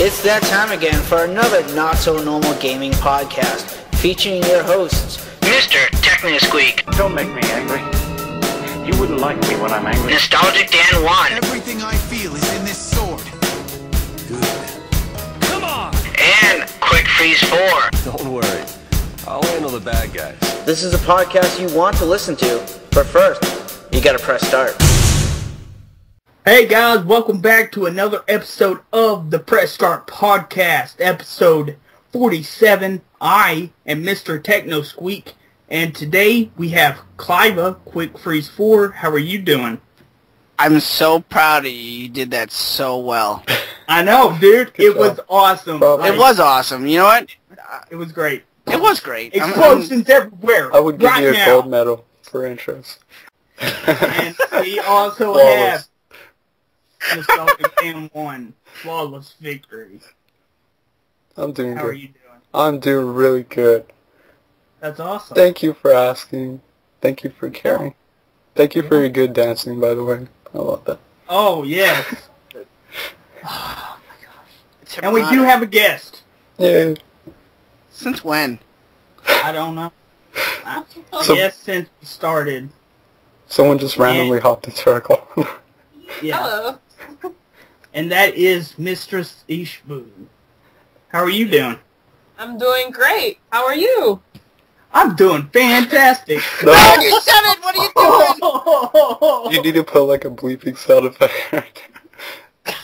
It's that time again for another not-so-normal gaming podcast, featuring your hosts, MrTechnoSqueek. Don't make me angry. You wouldn't like me when I'm angry. Nostalgic Dan 1. Everything I feel is in this sword. Good. Come on! And Quick Freeze 4. Don't worry. I'll handle the bad guys. This is a podcast you want to listen to, but first, you gotta press start. Hey guys, welcome back to another episode of the Press Start Podcast, episode 47. I am MrTechnoSqueek, and today we have Cliva, Quick Freeze 4. How are you doing? I'm so proud of you. You did that so well. I know, dude. It was awesome. It was awesome. You know what? It was great. It was great. Explosions everywhere. I would give right you a now. gold medal for intros. And we also Flawless. have Nostalgic Dan 1, Flawless Victory. I'm doing How good. are you doing? I'm doing really good. That's awesome. Thank you for asking. Thank you for caring. Thank you for your good dancing, by the way. I love that. Oh, yes. Oh my gosh. And we do have a guest. Yeah. Since when? I don't know. So- Yes, since we started. Someone just randomly hopped into our call. Yeah. Hello. And that is Mistress Ishbo. How are you doing? I'm doing great. How are you? I'm doing fantastic. No, You said it! What are you doing? you need to put like a bleeping sound effect right there.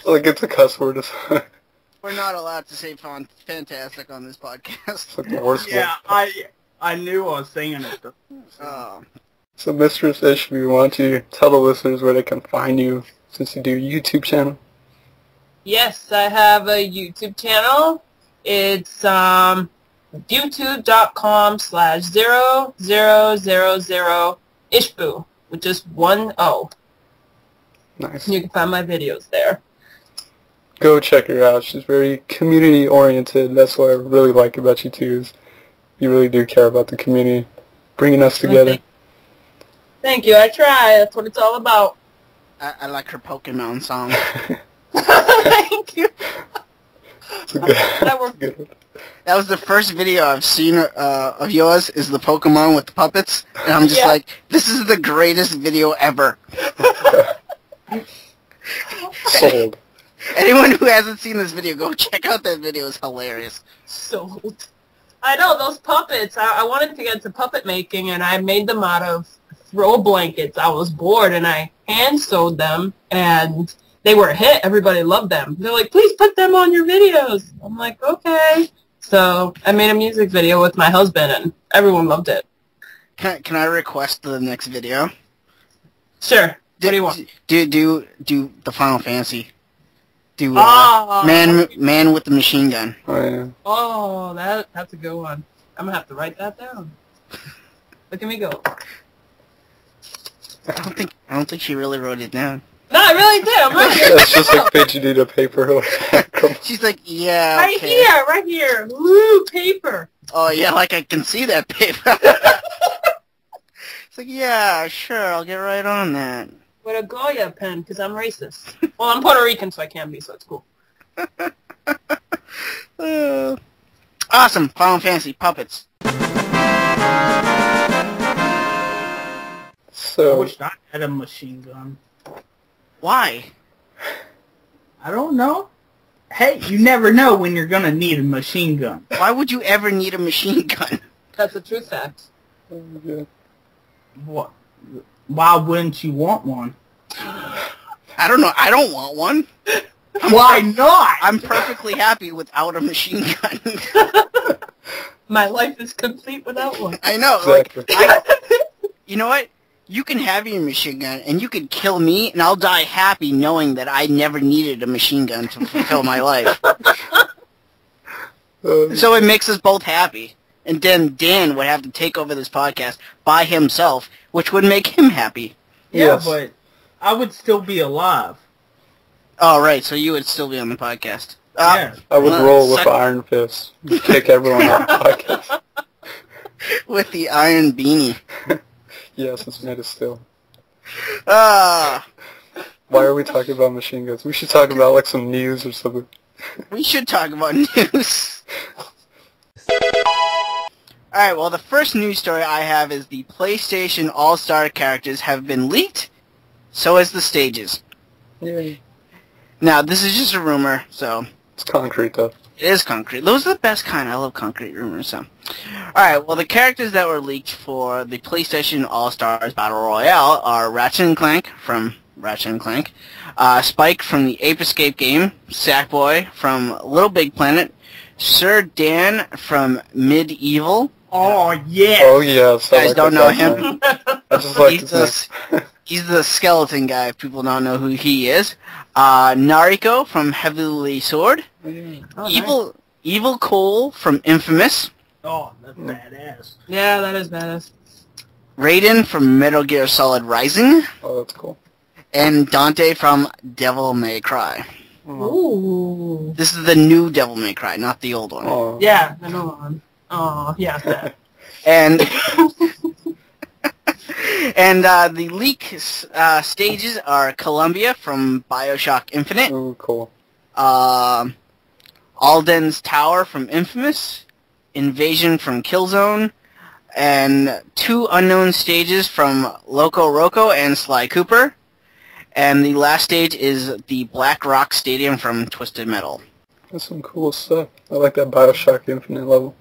Like it's a cuss word. It's We're not allowed to say fantastic on this podcast. like the worst Yeah, word. I knew I was saying it. Oh. So Mistress Ishbo, why don't you tell the listeners where they can find you since you do your YouTube channel? Yes, I have a YouTube channel. It's youtube.com/0000ishbu, which is 1-0. Nice. You can find my videos there. Go check her out. She's very community oriented. That's what I really like about you too. Is you really do care about the community, bringing us together. Thank you. I try. That's what it's all about. I like her Pokemon song. Thank you. It's a good, That worked. good one. That was the first video I've seen of yours, is the Pokemon with the puppets. And I'm just Yeah. like, this is the greatest video ever. Sold. Anyone who hasn't seen this video, go check out that video. It's hilarious. Sold. I know, those puppets. I wanted to get into puppet making, and I made them out of throw blankets. I was bored, and I hand sewed them, and they were a hit. Everybody loved them. They're like, please put them on your videos. I'm like, okay. So I made a music video with my husband, and everyone loved it. Can I request the next video? Sure. What do you want? Do the Final Fantasy. Do Oh, man with the machine gun. Oh, yeah. Oh, that's a good one. I'm gonna have to write that down. Look at me go. I don't think she really wrote it down. No, I really did. I'm right here. It's just like fidgeting a paper. She's like, yeah, Right okay. here, right here. Woo, paper. Oh yeah, like I can see that paper. It's like, yeah, sure, I'll get right on that. With a Goya pen, because I'm racist. Well, I'm Puerto Rican, so I can be, so it's cool. Awesome, Final Fantasy puppets. I So, wish I had a machine gun. Why? I don't know. Hey, you never know when you're gonna need a machine gun. Why would you ever need a machine gun? That's a true fact. yeah. What? Why wouldn't you want one? I don't know. I don't want one. Why not? I'm perfectly happy without a machine gun. My life is complete without one. I know. Exactly. You know what? You can have your machine gun, and you can kill me, and I'll die happy knowing that I never needed a machine gun to fulfill my life. So it makes us both happy. And then Dan would have to take over this podcast by himself, which would make him happy. Yeah, Yes. but I would still be alive. Oh, right, so you would still be on the podcast. Yeah. I would roll with suck- Iron Fist. Kick everyone off the podcast. With the iron beanie. Yes, it's made of steel. Why are we talking about machine guns? We should talk about like some news or something. We should talk about news. Alright, well the first news story I have is the PlayStation All-Star characters have been leaked, so has the stages. Yay. Now, this is just a rumor, so... It's concrete, though. It is concrete. Those are the best kind. I love concrete rumors, so... Alright, well the characters that were leaked for the PlayStation All-Stars Battle Royale are Ratchet & Clank from Ratchet & Clank, Spike from the Ape Escape game, Sackboy from Little Big Planet, Sir Dan from Medieval. Oh, yeah. Oh, yes. You guys don't know him? I just like his name. He's the skeleton guy, if people don't know who he is. Nariko from Heavily Sword. Oh, Evil Cole from Infamous. Oh, that's badass. Yeah, that is badass. Raiden from Metal Gear Solid Rising. Oh, that's cool. And Dante from Devil May Cry. Ooh. This is the new Devil May Cry, not the old one. Oh. Yeah, I know one. Oh, yeah, that. And and the leak stages are Columbia from Bioshock Infinite, Ooh, cool. Alden's Tower from Infamous, Invasion from Killzone, and 2 unknown stages from Loco Roco and Sly Cooper. And the last stage is the Black Rock Stadium from Twisted Metal. That's some cool stuff. I like that Bioshock Infinite level.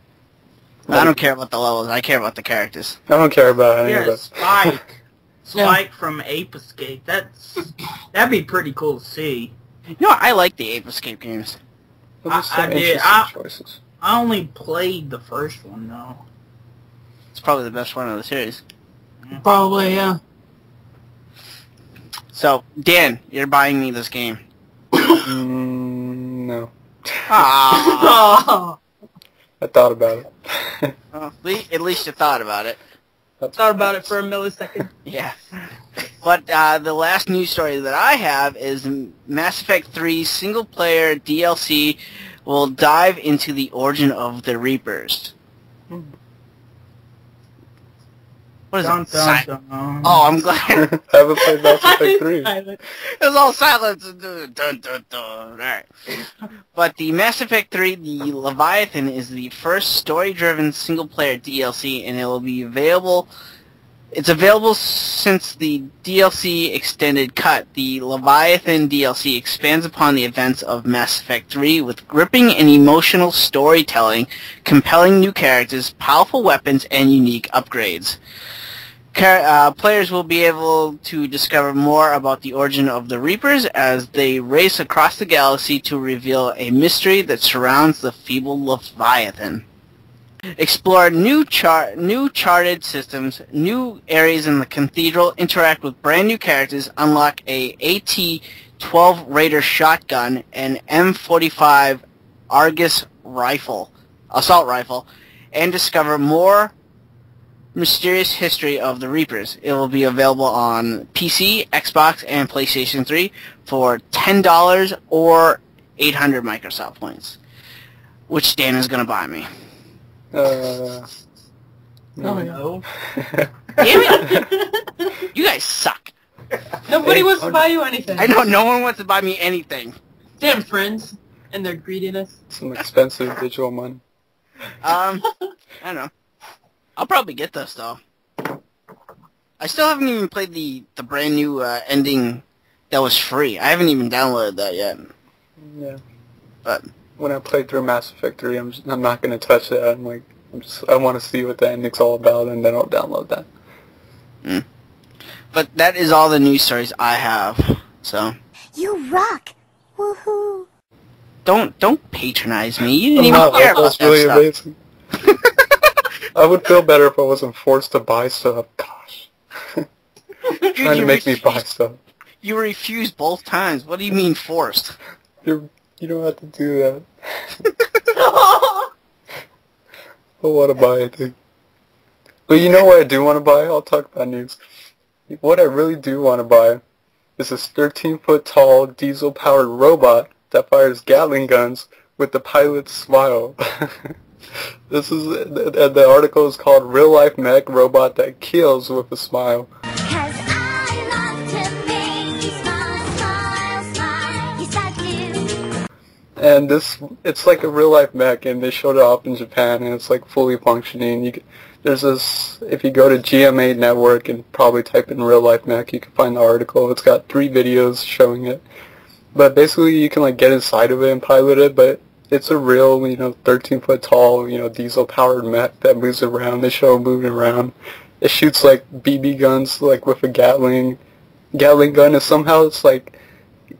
I don't care about the levels, I care about the characters. I don't care about any of Yeah, that. Spike. Spike from Ape Escape. That'd be pretty cool to see. You know, I like the Ape Escape games. Those are I some did. interesting choices. I only played the first one, though. It's probably the best one of the series. Probably, yeah. So, Dan, you're buying me this game. No. Ah. Oh, I thought about it. Well, at least you thought about it. thought about it for a millisecond. Yeah. But the last news story that I have is Mass Effect 3 single-player DLC will dive into the origin of the Reapers. What is Dun, it? dun, dun. Oh, I'm glad. I haven't played Mass Effect 3. Silent. It was all silence. Dun, dun, dun. Alright. But the Mass Effect 3, the Leviathan, is the first story-driven single-player DLC, and it will be available... It's available since the DLC extended cut. The Leviathan DLC expands upon the events of Mass Effect 3 with gripping and emotional storytelling, compelling new characters, powerful weapons, and unique upgrades. Players will be able to discover more about the origin of the Reapers as they race across the galaxy to reveal a mystery that surrounds the feeble Leviathan. Explore new charted systems, new areas in the Cathedral, interact with brand new characters, unlock a AT-12 Raider shotgun, and M45 Argus assault rifle, and discover more mysterious history of the Reapers. It will be available on PC, Xbox, and PlayStation 3 for $10 or 800 Microsoft points, which Dan is going to buy me. Oh, no. Damn it! You guys suck. Nobody wants to buy you anything. I know no one wants to buy me anything. Damn friends and their greediness. Some expensive digital money. I don't know. I'll probably get this though. I still haven't even played the brand new ending that was free. I haven't even downloaded that yet. Yeah. But when I played through Mass Effect 3, I'm not gonna touch it. I want to see what the ending's all about, and then I'll download that. But that is all the news stories I have. So You rock! Woohoo! don't patronize me. You didn't even care about That's that really stuff. amazing. I would feel better if I wasn't forced to buy stuff. Gosh. Trying to make me buy stuff. You refused both times. What do you mean forced? You don't have to do that. I want to buy anything. But you know what I do want to buy? I'll talk about news. What I really do want to buy is this 13-foot tall diesel-powered robot that fires Gatling guns with the pilot's smile. This is the article is called "Real Life Mech Robot That Kills with a Smile." 'Cause I love to make you smile, And it's like a real-life mech, and they showed it off in Japan, and it's like fully functioning. There's this, if you go to GMA Network and probably type in real-life mech, you can find the article. It's got 3 videos showing it. But basically, you can like get inside of it and pilot it, but it's a real, 13-foot tall, diesel-powered mech that moves around. They show it moving around. It shoots like BB guns, like with a Gatling gun, and somehow it's like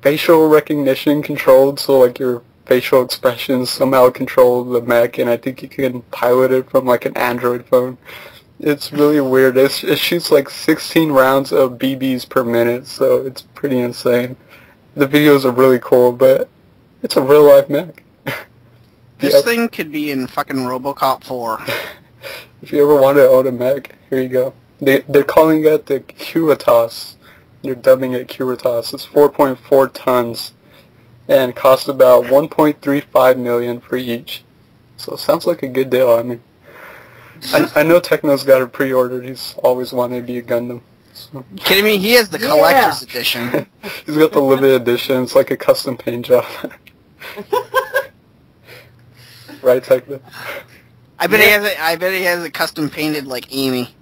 facial recognition controlled, so like your facial expressions somehow control the mech, and I think you can pilot it from like an Android phone. It's really weird. It shoots like 16 rounds of BBs per minute, so it's pretty insane. The videos are really cool, but it's a real-life mech. This thing could be in fucking RoboCop 4. If you ever want to own a mech, here you go. They're calling it the Curitas. They're dubbing it Curitas. It's 4.4 tons and costs about $1.35 million for each. So it sounds like a good deal. I mean, I know Techno's got it pre-ordered. He's always wanted to be a Gundam. So. You kidding me? He has the collector's edition. He's got the limited edition. It's like a custom paint job. Right, Techno? I bet he has it custom painted like Amy.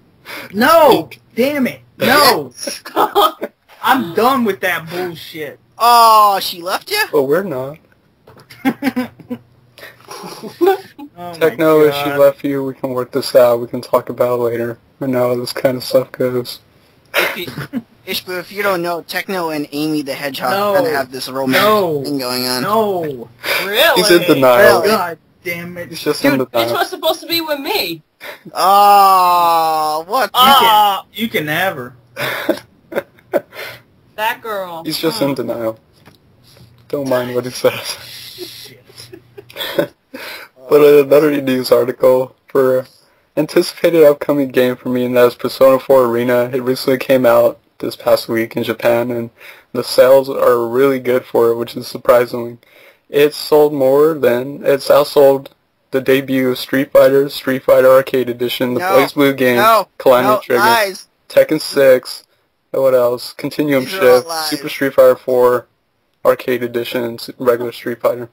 No! Damn it! No! I'm done with that bullshit. Oh, she left you? Well, we're not. Oh Techno, if she left you, we can work this out. We can talk about it later. I know how this kind of stuff goes. Ishbo, if you don't know, Techno and Amy the Hedgehog kind of have this romantic thing going on. No! Really? He's in denial. Really? God damn it. He's just in denial. This was supposed to be with me. Oh, what? You can have her. That girl. He's just in denial. Don't mind what he says. Shit. But another news article for anticipated upcoming game for me, and that is Persona 4 Arena. It recently came out this past week in Japan, and the sales are really good for it, which is surprising. It's sold more than, it's outsold the debut of Street Fighter Arcade Edition, the Blaze Blue game, Calamity Trigger, Tekken 6, what else? Continuum Shift, Super Street Fighter 4 Arcade Edition, and regular Street Fighter.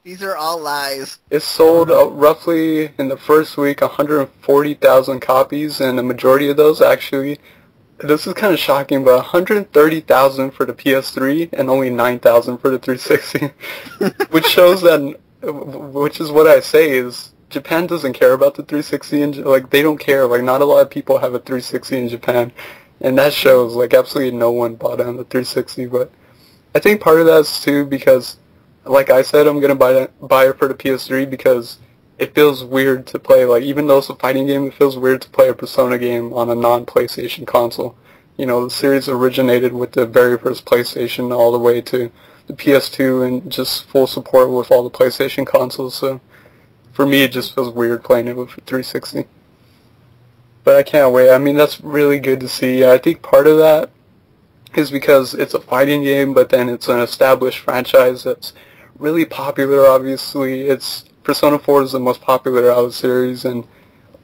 These are all lies. It sold roughly in the first week 140,000 copies, and the majority of those actually, this is kind of shocking, but 130,000 for the PS3 and only 9,000 for the 360, which shows that, which is what I say is Japan doesn't care about the 360, and like they don't care. Like not a lot of people have a 360 in Japan, and that shows. Like absolutely no one bought on the 360, but I think part of that is too because, like I said, I'm gonna buy it for the PS3 because it feels weird to play. Like even though it's a fighting game, it feels weird to play a Persona game on a non-PlayStation console. You know, the series originated with the very first PlayStation all the way to the PS2 and just full support with all the PlayStation consoles. So for me, it just feels weird playing it with 360. But I can't wait. I mean, that's really good to see. I think part of that is because it's a fighting game, but then it's an established franchise that's really popular, obviously. Persona 4 is the most popular out of the series, and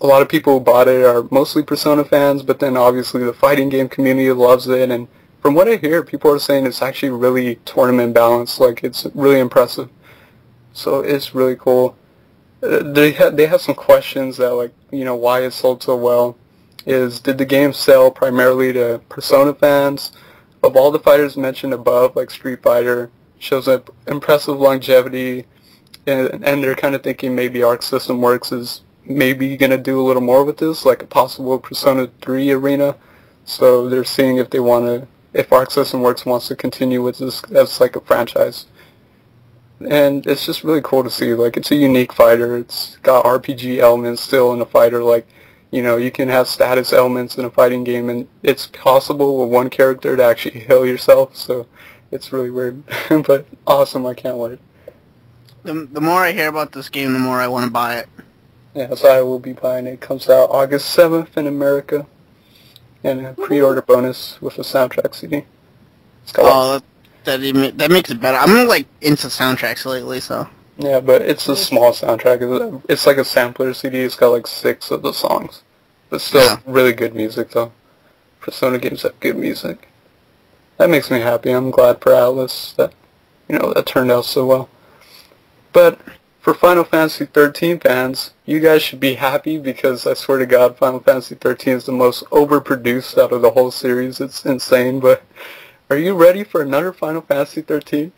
a lot of people who bought it are mostly Persona fans, but then obviously the fighting game community loves it, and from what I hear, people are saying it's actually really tournament balanced, like it's really impressive. So it's really cool. They have some questions that, like, you know, why it sold so well. Did the game sell primarily to Persona fans? Of all the fighters mentioned above, like Street Fighter, shows up impressive longevity, and they're kind of thinking maybe Arc System Works is maybe going to do a little more with this, like a possible Persona 3 arena. So they're seeing if they want to, if Arc System Works wants to continue with this as like a franchise. And it's just really cool to see. Like, it's a unique fighter. It's got RPG elements still in a fighter. Like, you know, you can have status elements in a fighting game, and it's possible with one character to actually heal yourself. So it's really weird, but awesome. I can't wait. The more I hear about this game, the more I want to buy it. Yeah, so I will be buying it. It comes out August 7th in America, and a pre-order bonus with a soundtrack CD. That makes it better. I'm like into soundtracks lately, so. Yeah, but it's a small soundtrack. It's like a sampler CD. It's got like 6 of the songs, but still really good music though. Persona games have good music. That makes me happy. I'm glad for Atlas that, you know, that turned out so well. But for Final Fantasy 13 fans, you guys should be happy because I swear to God, Final Fantasy 13 is the most overproduced out of the whole series. It's insane, but are you ready for another Final Fantasy 13?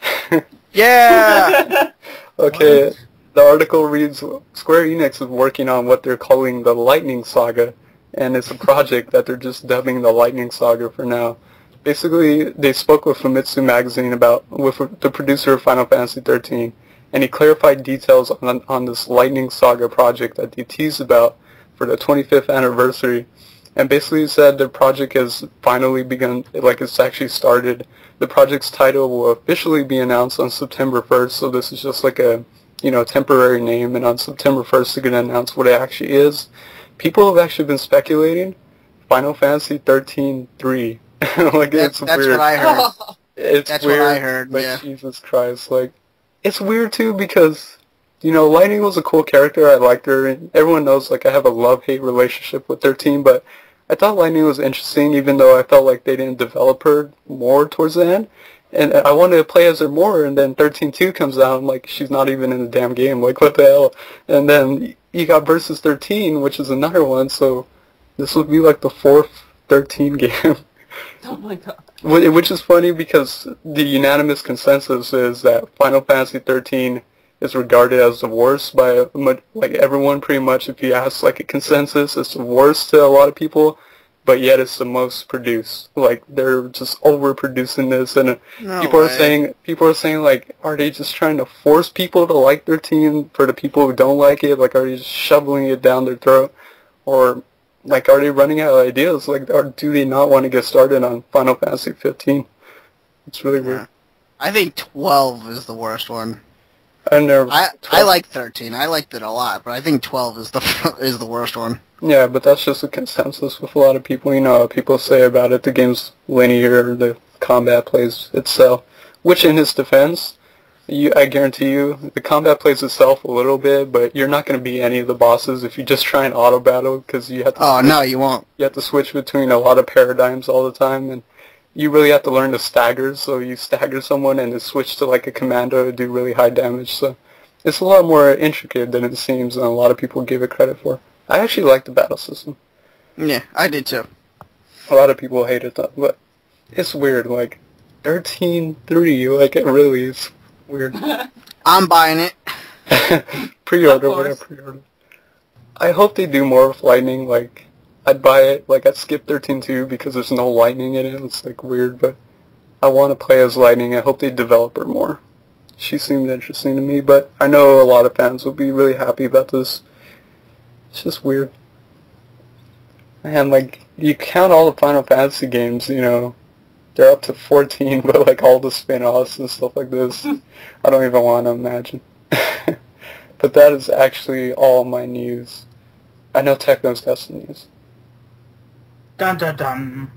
Yeah! Okay, the article reads, Square Enix is working on what they're calling the Lightning Saga, and it's a project that they're just dubbing the Lightning Saga for now. Basically, they spoke with Famitsu Magazine with the producer of Final Fantasy 13, and he clarified details on this Lightning Saga project that they teased about for the 25th anniversary. And basically he said the project has finally begun, like it's actually started. The project's title will officially be announced on September 1st, so this is just like a, temporary name, and on September 1st they're going to announce what it actually is. People have actually been speculating Final Fantasy 13-3. Like, it's weird. That's what I heard. It's That's weird, what I heard, but yeah. Jesus Christ, like, it's weird too because, Lightning was a cool character. I liked her, and everyone knows, like, I have a love-hate relationship with 13, but I thought Lightning was interesting, even though I felt like they didn't develop her more towards the end, and I wanted to play as her more, and then 13-2 comes out, and, like, she's not even in the damn game, like, what the hell, and then you got Versus 13, which is another one, so this would be, like, the fourth 13 game. Oh my god. Which is funny because the unanimous consensus is that Final Fantasy 13 is regarded as the worst by, like, everyone pretty much. If you ask, like, a consensus, it's the worst to a lot of people, but yet it's the most produced. Like, they're just overproducing this, and people are saying, like, are they just trying to force people to like 13 for the people who don't like it? Like, are they just shoveling it down their throat? Or, like, are they running out of ideas? Like, or do they not want to get started on Final Fantasy 15? It's really weird. I think 12 is the worst one. I like 13. I liked it a lot, but I think 12 is the worst one. Yeah, but that's just a consensus with a lot of people. People say about it, the game's linear, the combat plays itself. Which, in his defense, I guarantee you, the combat plays itself a little bit, but you're not going to beat any of the bosses if you just try and auto battle, because you have to. Oh no, you won't. You have to switch between a lot of paradigms all the time, and you really have to learn to stagger. So you stagger someone and then switch to like a commando to do really high damage. So it's a lot more intricate than it seems, and a lot of people give it credit for. I actually like the battle system. Yeah, I did too. A lot of people hate it though, but it's weird. Like 13-3, like it really is. Weird. I'm buying it. Pre-order, whatever, pre-order. I hope they do more with Lightning, like, I'd buy it, like, I'd skip 13-2 because there's no Lightning in it, it's, like, weird, but I want to play as Lightning, I hope they develop her more. She seemed interesting to me, but I know a lot of fans will be really happy about this. It's just weird. And, like, you count all the Final Fantasy games, they're up to 14, but like all the spin-offs and stuff like this, I don't even want to imagine. But that is actually all my news. I know Techno's got some news. Dun dun dun.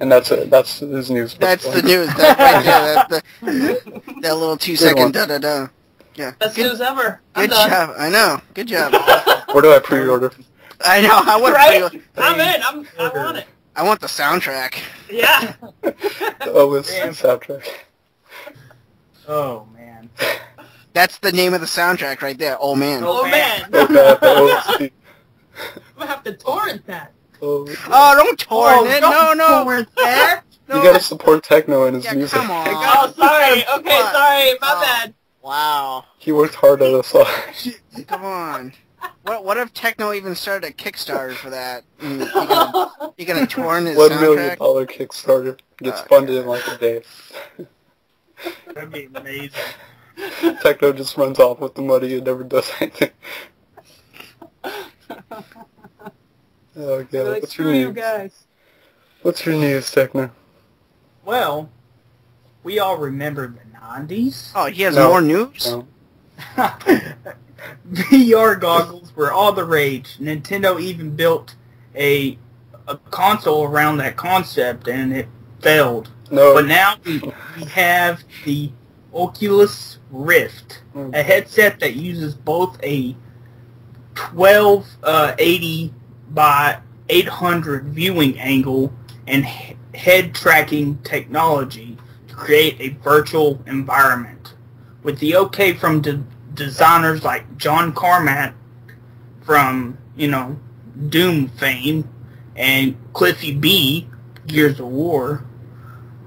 And that's it. That's his news. That's the news. That right there. That little 2-second da da da. Yeah. Best news ever. Good job. I know. Good job. Where do I pre-order? I know. I want right? I'm in. I want it. I want the soundtrack. Yeah. Oh, it's the soundtrack. Oh, man. That's the name of the soundtrack right there. Oh, man. Oh, man. Oh, God, I'm going to have to torrent that. Oh, don't torrent it. Don't No. torrent that. You gotta support Techno and his Yeah, music. come on. Oh, sorry. Okay, sorry. My bad. Wow. He worked hard on the song. Come on. What if Techno even started a Kickstarter for that? You gonna torrent his $1 soundtrack? million Kickstarter gets funded in like a day. That'd be amazing. Techno just runs off with the money and never does anything. Oh god, Like, what's your screw you news? guys. What's your news, Techno? Well, we all remember the 90s. Oh, he has No. more news? No. VR goggles were all the rage. Nintendo even built a console around that concept, and it failed. No. But now we have the Oculus Rift, a headset that uses both a 1280 by 800 viewing angle and head tracking technology to create a virtual environment. With the okay from designers like John Carmack from, Doom fame, and Cliffy B, Gears of War.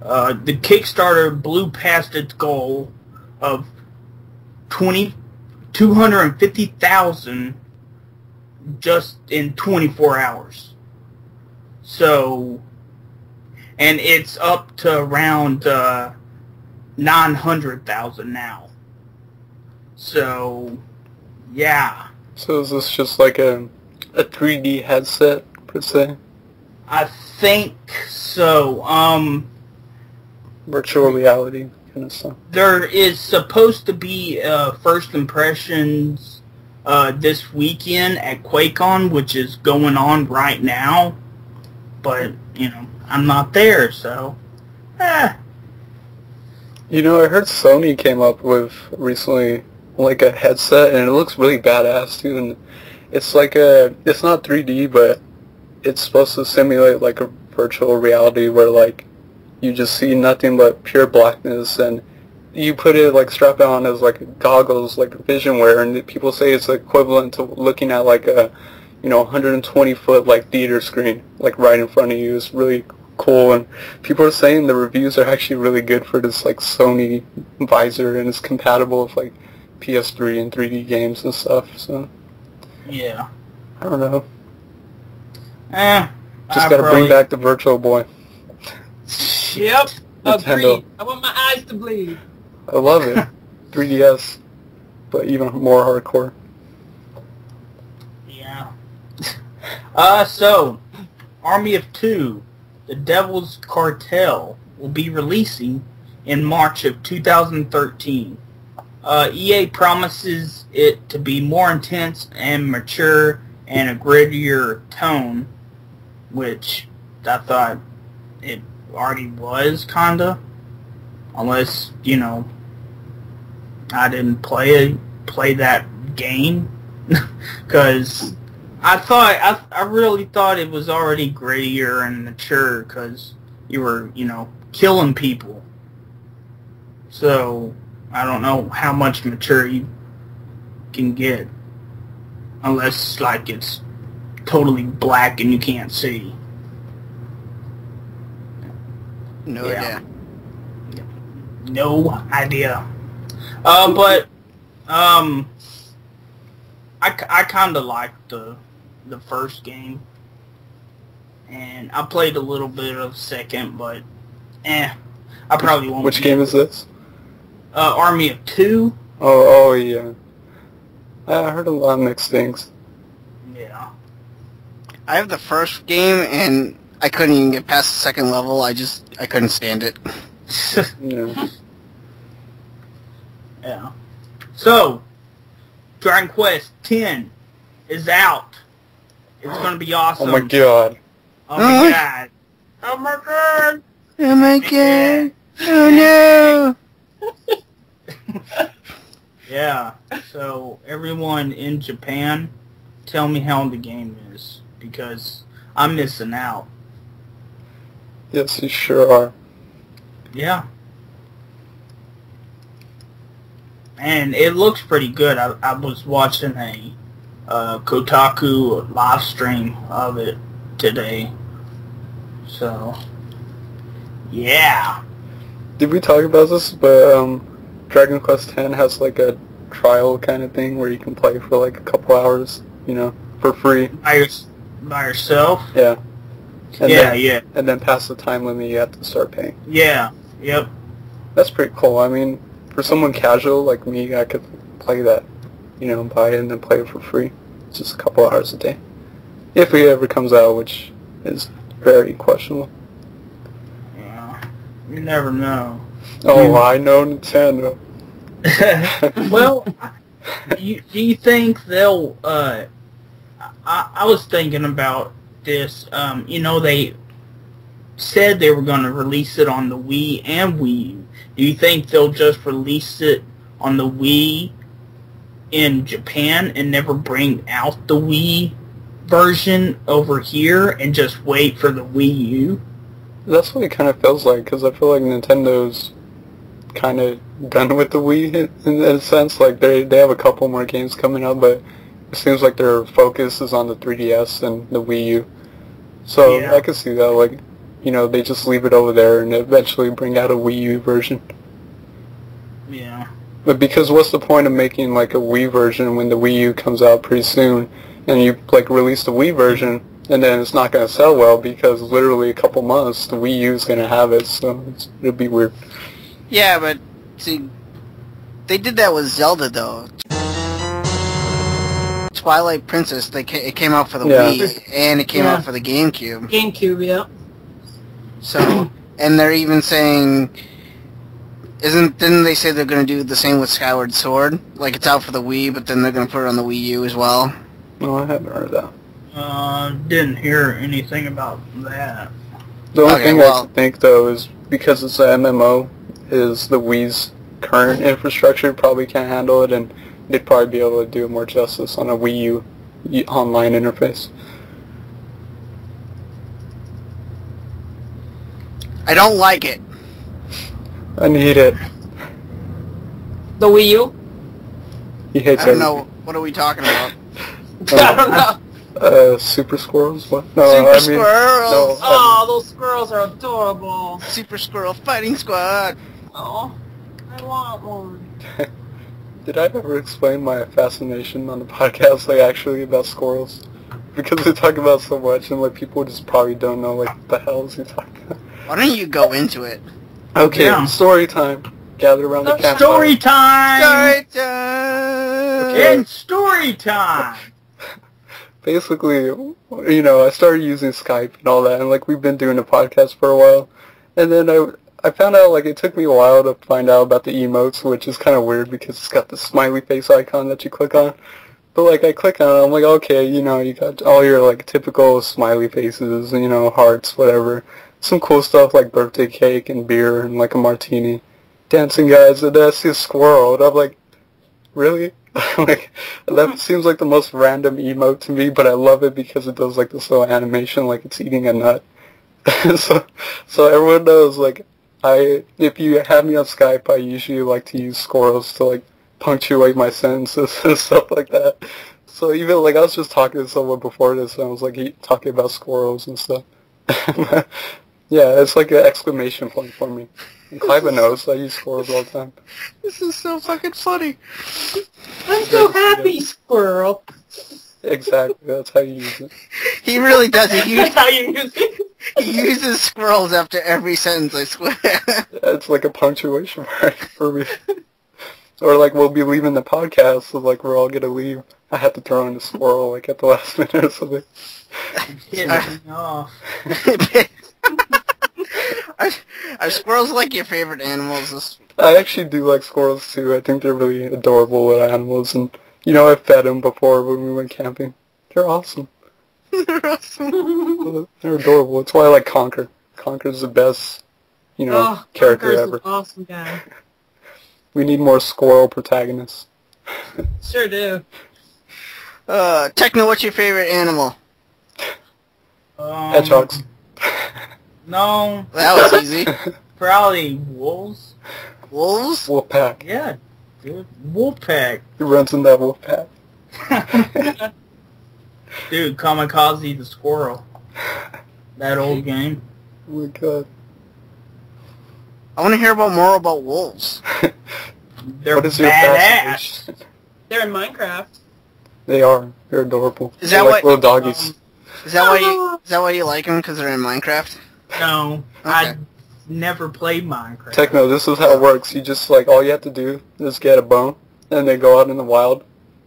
The Kickstarter blew past its goal of 250,000 just in 24 hours. So, and it's up to around 900,000 now. So, yeah. So is this just like a 3D headset, per se? I think so. Virtual reality kind of stuff. There is supposed to be first impressions this weekend at QuakeCon, which is going on right now. But, I'm not there, so... I heard Sony came up with recently like a headset, and it looks really badass too. And it's like it's not 3D, but it's supposed to simulate like a virtual reality where like you just see nothing but pure blackness, and you put it like strap it on as like goggles, like vision wear, and people say it's equivalent to looking at like a 120-foot like theater screen like right in front of you. It's really cool, and people are saying the reviews are actually really good for this like Sony visor, and it's compatible with like PS3 and 3D games and stuff. So yeah, I don't know. Just gotta bring back the Virtual Boy. Yep, Nintendo. agreed. I want my eyes to bleed. I love it. 3DS, but even more hardcore. Yeah. So, Army of Two, The Devil's Cartel, will be releasing in March of 2013. EA promises it to be more intense and mature and a grittier tone, which I thought it already was, kinda. Unless, I didn't play that game. Because I really thought it was already grittier and mature, because you were, killing people. So, I don't know how much mature you can get. Unless, like, it's totally black and you can't see. No idea. No idea. But I kind of liked the first game, and I played a little bit of second, but I probably won't. Which game is this? Army of Two. Oh yeah. I heard a lot of mixed things. Yeah. I have the first game, and I couldn't even get past the second level. I couldn't stand it. Yeah. Yeah. So, Dragon Quest X is out. It's gonna be awesome. Oh my god. Oh my god. Oh my god. Oh my god. Oh no. Yeah. So everyone in Japan, tell me how the game is, because I'm missing out. Yes, you sure are. Yeah. And it looks pretty good. I was watching a Kotaku live stream of it today. So, yeah. Did we talk about this? But Dragon Quest X has like a trial kind of thing where you can play for like a couple hours, for free. By yourself? Yeah. And yeah. And then past the time limit, you have to start paying. Yeah. Yep. That's pretty cool. I mean, for someone casual like me, I could play that, buy it and then play it for free. It's just a couple hours a day. If it ever comes out, which is very questionable. Yeah. You never know. Oh, I know Nintendo. Well, do you think they'll, I was thinking about this, they said they were going to release it on the Wii and Wii U. Do you think they'll just release it on the Wii in Japan and never bring out the Wii version over here and just wait for the Wii U? That's what it kind of feels like, because I feel like Nintendo's kind of done with the Wii in a sense. Like they have a couple more games coming out, but it seems like their focus is on the 3DS and the Wii U. So Yeah. I can see that, like, you know, they just leave it over there and eventually bring out a Wii U version. Yeah. But because what's the point of making like a Wii version when the Wii U comes out pretty soon, and you like release the Wii version, and then it's not going to sell well because literally a couple months the Wii U is going to have it, so it'll be weird. Yeah, but see, they did that with Zelda though. Twilight Princess, it came out for the Wii and it came out for the GameCube. GameCube, yeah. So, and they're even saying, didn't they say they're going to do the same with Skyward Sword? Like it's out for the Wii, but then they're going to put it on the Wii U as well. No, I haven't heard that. Didn't hear anything about that. The only thing I can think though is because it's an MMO, is the Wii's current infrastructure probably can't handle it, and they'd probably be able to do more justice on a Wii U online interface. I don't like it. I need it. The Wii U? He hates I don't know. What are we talking about? I don't know. Super squirrels? What? No, Super squirrels! No, Oh, those squirrels are adorable. Super Squirrel Fighting Squad! Oh, I want one. Did I ever explain my fascination on the podcast, like, actually, about squirrels? Because we talk about so much, and, like, people just probably don't know, like, what the hell is he talking about? Why don't you go into it? Okay, story time. Gather around the campfire. Story time! Story time! And story time! Basically, you know, I started using Skype and all that, and, like, we've been doing a podcast for a while, and then I found out, like, it took me a while to find out about the emotes, which is kind of weird because it's got the smiley face icon that you click on. But, like, I click on it, I'm like, okay, you know, you got all your, like, typical smiley faces, you know, hearts, whatever. Some cool stuff like birthday cake and beer and, like, a martini. Dancing guys, and then I see a squirrel, and I'm like, really? Like, that seems like the most random emote to me, but I love it because it does, like, this little animation like it's eating a nut. so everyone knows, like, if you have me on Skype, I usually like to use squirrels to, like, punctuate my sentences and stuff like that. So even, like, I was just talking to someone before this, and I was, like, talking about squirrels and stuff. Yeah, it's like an exclamation point for me. And Clive knows I use squirrels all the time. This is so fucking funny. I'm so happy, squirrel. Exactly, that's how you use it. He really does. That's how you use it. He uses squirrels after every sentence, I swear. It's like a punctuation mark for me. Or, like, we'll be leaving the podcast, so, like, we're all gonna leave. I have to throw in a squirrel, like, at the last minute or something. Getting me off. Are squirrels like your favorite animals? I actually do like squirrels, too. I think they're really adorable little animals, and, you know, I've fed them before when we went camping. They're awesome. They're awesome. They're adorable. That's why I like Conker. Conker's the best, you know, character Conker's ever. an awesome guy. We need more squirrel protagonists. Sure do. Techno, what's your favorite animal? Hedgehogs. No. That was easy. Probably wolves. Wolves? Wolfpack. Yeah, dude. Wolfpack. He runs in that wolfpack. Dude, Kamikaze the squirrel. That old game. Oh my god. I want to hear more about wolves. They're What is your badass. fascination? They're in Minecraft. They are. They're adorable. Is They're that like what- little doggies. Is that why you like them? Because they're in Minecraft? No, Okay. I never played Minecraft. Techno, this is how it works. You just, like, all you have to do is get a bone, and then go out in the wild,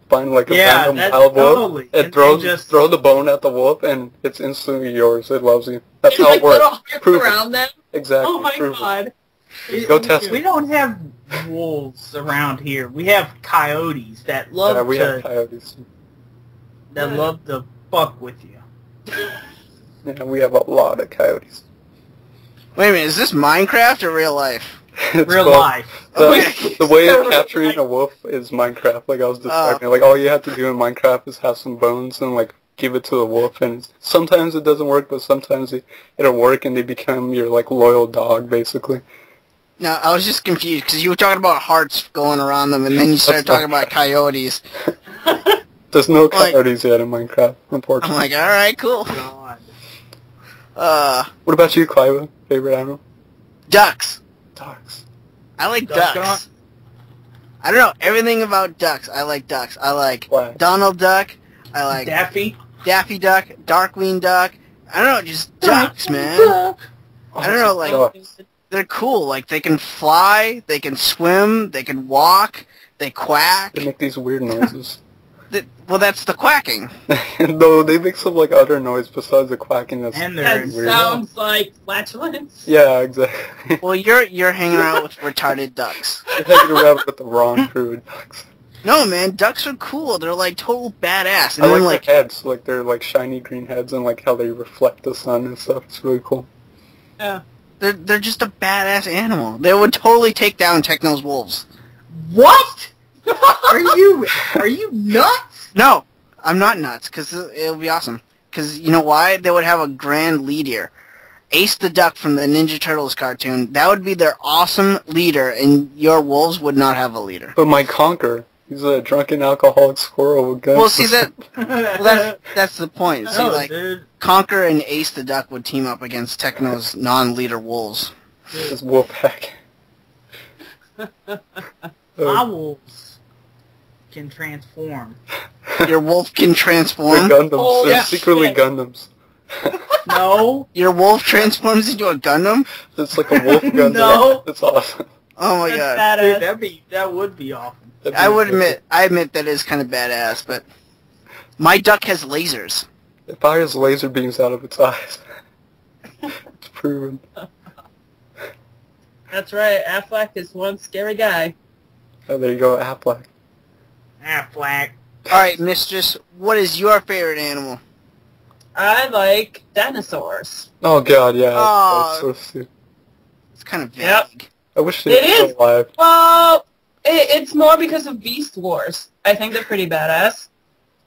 find, like, a Yeah, random that's wild wolf, totally. and And throw, just- throw the bone at the wolf, and it's instantly yours. It loves you. That's how Like it works. little hearts Prove it. around them. Exactly. Oh my Prove it. god. Go test We it. don't have wolves around here. We have coyotes that love Yeah, we have coyotes. love to fuck with you. Yeah, we have a lot of coyotes. Wait a minute, is this Minecraft or real life? It's Real both. life. The way of capturing a wolf is Minecraft, like I was describing. Like, all you have to do in Minecraft is have some bones and, like, give it to the wolf, and sometimes it doesn't work, but sometimes it'll work, and they become your, like, loyal dog, basically. No, I was just confused because you were talking about hearts going around them, and then you started talking about coyotes. There's no coyotes yet in Minecraft, unfortunately. I'm like, all right, cool. What about you, Clive? Favorite animal? Ducks. Ducks. I like ducks. I don't know everything about ducks. I like ducks. I like Donald Duck. I like Daffy Duck, Darkwing Duck. I don't know, just ducks, man. I don't know, like they're cool. Like they can fly, they can swim, they can walk, they quack. They make these weird noises. Well, that's the quacking. No, they make some like other noise besides the quacking. That sounds like flatulence. Yeah, exactly. Well, you're hanging out with retarded ducks. You're hanging around with the wrong crew of ducks. No, man, ducks are cool. They're like total badass. And I then, like their heads, like they're like shiny green heads, and like how they reflect the sun and stuff. It's really cool. Yeah. They're just a badass animal. They would totally take down Techno's wolves. What? Are you nuts? No, I'm not nuts, because it'll be awesome. Because you know why? They would have a grand leader. Ace the Duck from the Ninja Turtles cartoon. That would be their awesome leader, and your wolves would not have a leader. But my Conker, he's a drunken alcoholic squirrel with guns. Well, see, that's the point. See, Dude. Conker and Ace the Duck would team up against Techno's non-leader wolves. His wolf pack. My wolves can transform. Your wolf can transform? They're Gundams. They're secretly Gundams. No. Your wolf transforms into a Gundam? It's like a wolf Gundam. No. It's awesome. Oh my god. Dude, that would be awesome. I admit that is kind of badass, but my duck has lasers. It fires laser beams out of its eyes. It's proven. That's right. Affleck is one scary guy. Oh, there you go, Affleck. Affleck. Alright, Mistress, what is your favorite animal? I like dinosaurs. Oh god, yeah. Oh. That's so stupid. It's kind of vague. Yep. I wish they were still alive. Well, it's more because of Beast Wars. I think they're pretty badass.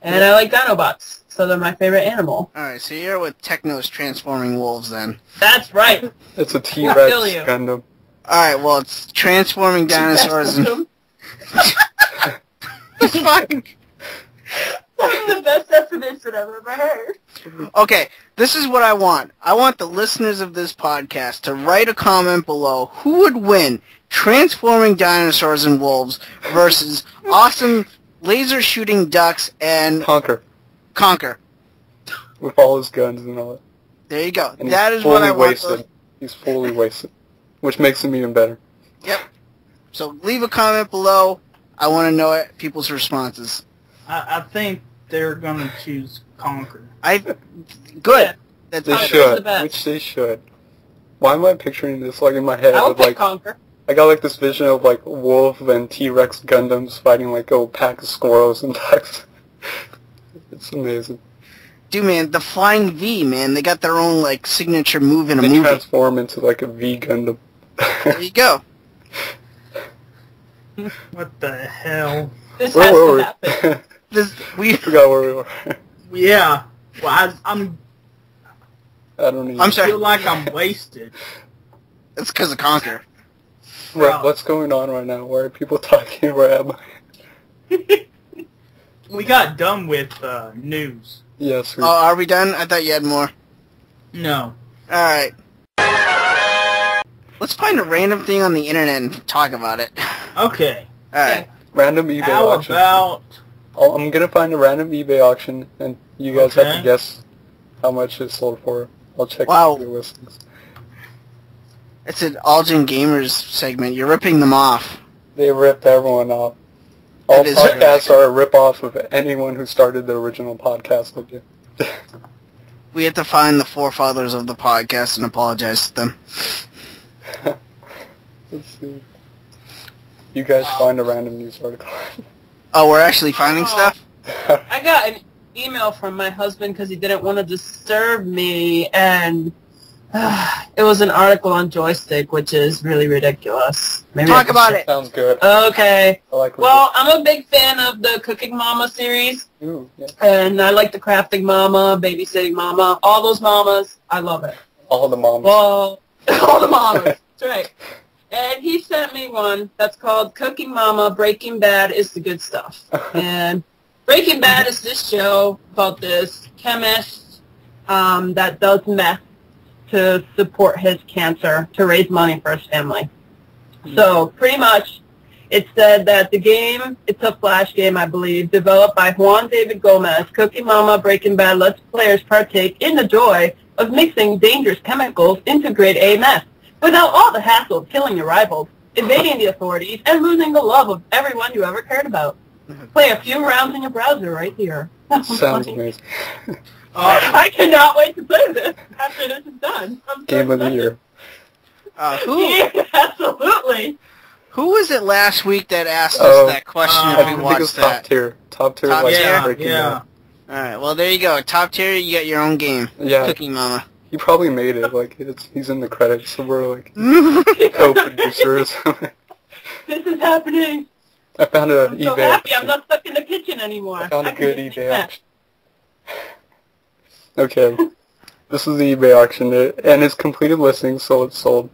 And I like Dinobots, so they're my favorite animal. Alright, so you're with Techno's transforming wolves then. That's right. It's a T-Rex Gundam. Alright, well, it's transforming dinosaurs and... Fuck. That's the best definition I've ever heard. Okay, this is what I want. I want the listeners of this podcast to write a comment below who would win transforming dinosaurs and wolves versus awesome laser shooting ducks and... Conker. With all his guns and all that. There you go. And that is what I want. He's fully wasted. Which makes him even better. Yep. So leave a comment below. I want to know people's responses. I think they're going to choose Conker. Good. They should. Which they should. Why am I picturing this like in my head? I'll with, pick like, Conker. I got like this vision of like wolf and T-Rex Gundams fighting like a pack of squirrels and ducks. It's amazing. Dude, man, the Flying V, man, they got their own like signature move in a movie. They transform into like a V Gundam. There you go. What the hell? This has to happen. We forgot where we were. Yeah. Well, I don't even. I'm sorry. I feel like I'm wasted. It's because of Conker. Right, what's going on right now? Why are people talking? Where am I? We got done with news. Yes. Oh, are we done? I thought you had more. No. Alright. Let's find a random thing on the internet and talk about it. Okay. Alright. Random eBay How auction. about... I'm gonna find a random eBay auction, and you guys have to guess how much it sold for. I'll check your listings. It's an Algin Gamers segment. You're ripping them off. They ripped everyone off. All podcasts are a rip-off of anyone who started the original podcast with you. We have to find the forefathers of the podcast and apologize to them. Let's see. You guys find a random news article. Oh, we're actually finding stuff? I got an email from my husband because he didn't want to disturb me, and it was an article on joystick, which is really ridiculous. Maybe talk about it. Sounds good. Okay. Well, I'm a big fan of the Cooking Mama series. Ooh, yeah. And I like the Crafting Mama, Babysitting Mama, all those mamas. I love it. All the mamas. Well, all the mamas. That's right. And he sent me one that's called Cooking Mama, Breaking Bad is the Good Stuff. And Breaking Bad is this show about this chemist that does meth to support his cancer, to raise money for his family. So pretty much it said that the game, it's a Flash game, I believe, developed by Juan David Gomez. Cooking Mama Breaking Bad lets players partake in the joy of mixing dangerous chemicals into grade A meth without all the hassle of killing your rivals, evading the authorities, and losing the love of everyone you ever cared about. Play a few rounds in your browser right here. Sounds amazing. I cannot wait to play this after this is done. Game of the year. Absolutely. Who was it last week that asked us that question if we watched that? Top tier. Top tier. Top like tier? Breaking Bad. Alright, well there you go. Top tier, you got your own game. Yeah. Cooking Mama. He probably made it. Like he's in the credits, so we're like co-producers. This is happening. I found an I'm eBay. so happy I'm not stuck in the kitchen anymore. I found a good eBay auction. Okay, this is the eBay auction, and it's completed listing, so it's sold.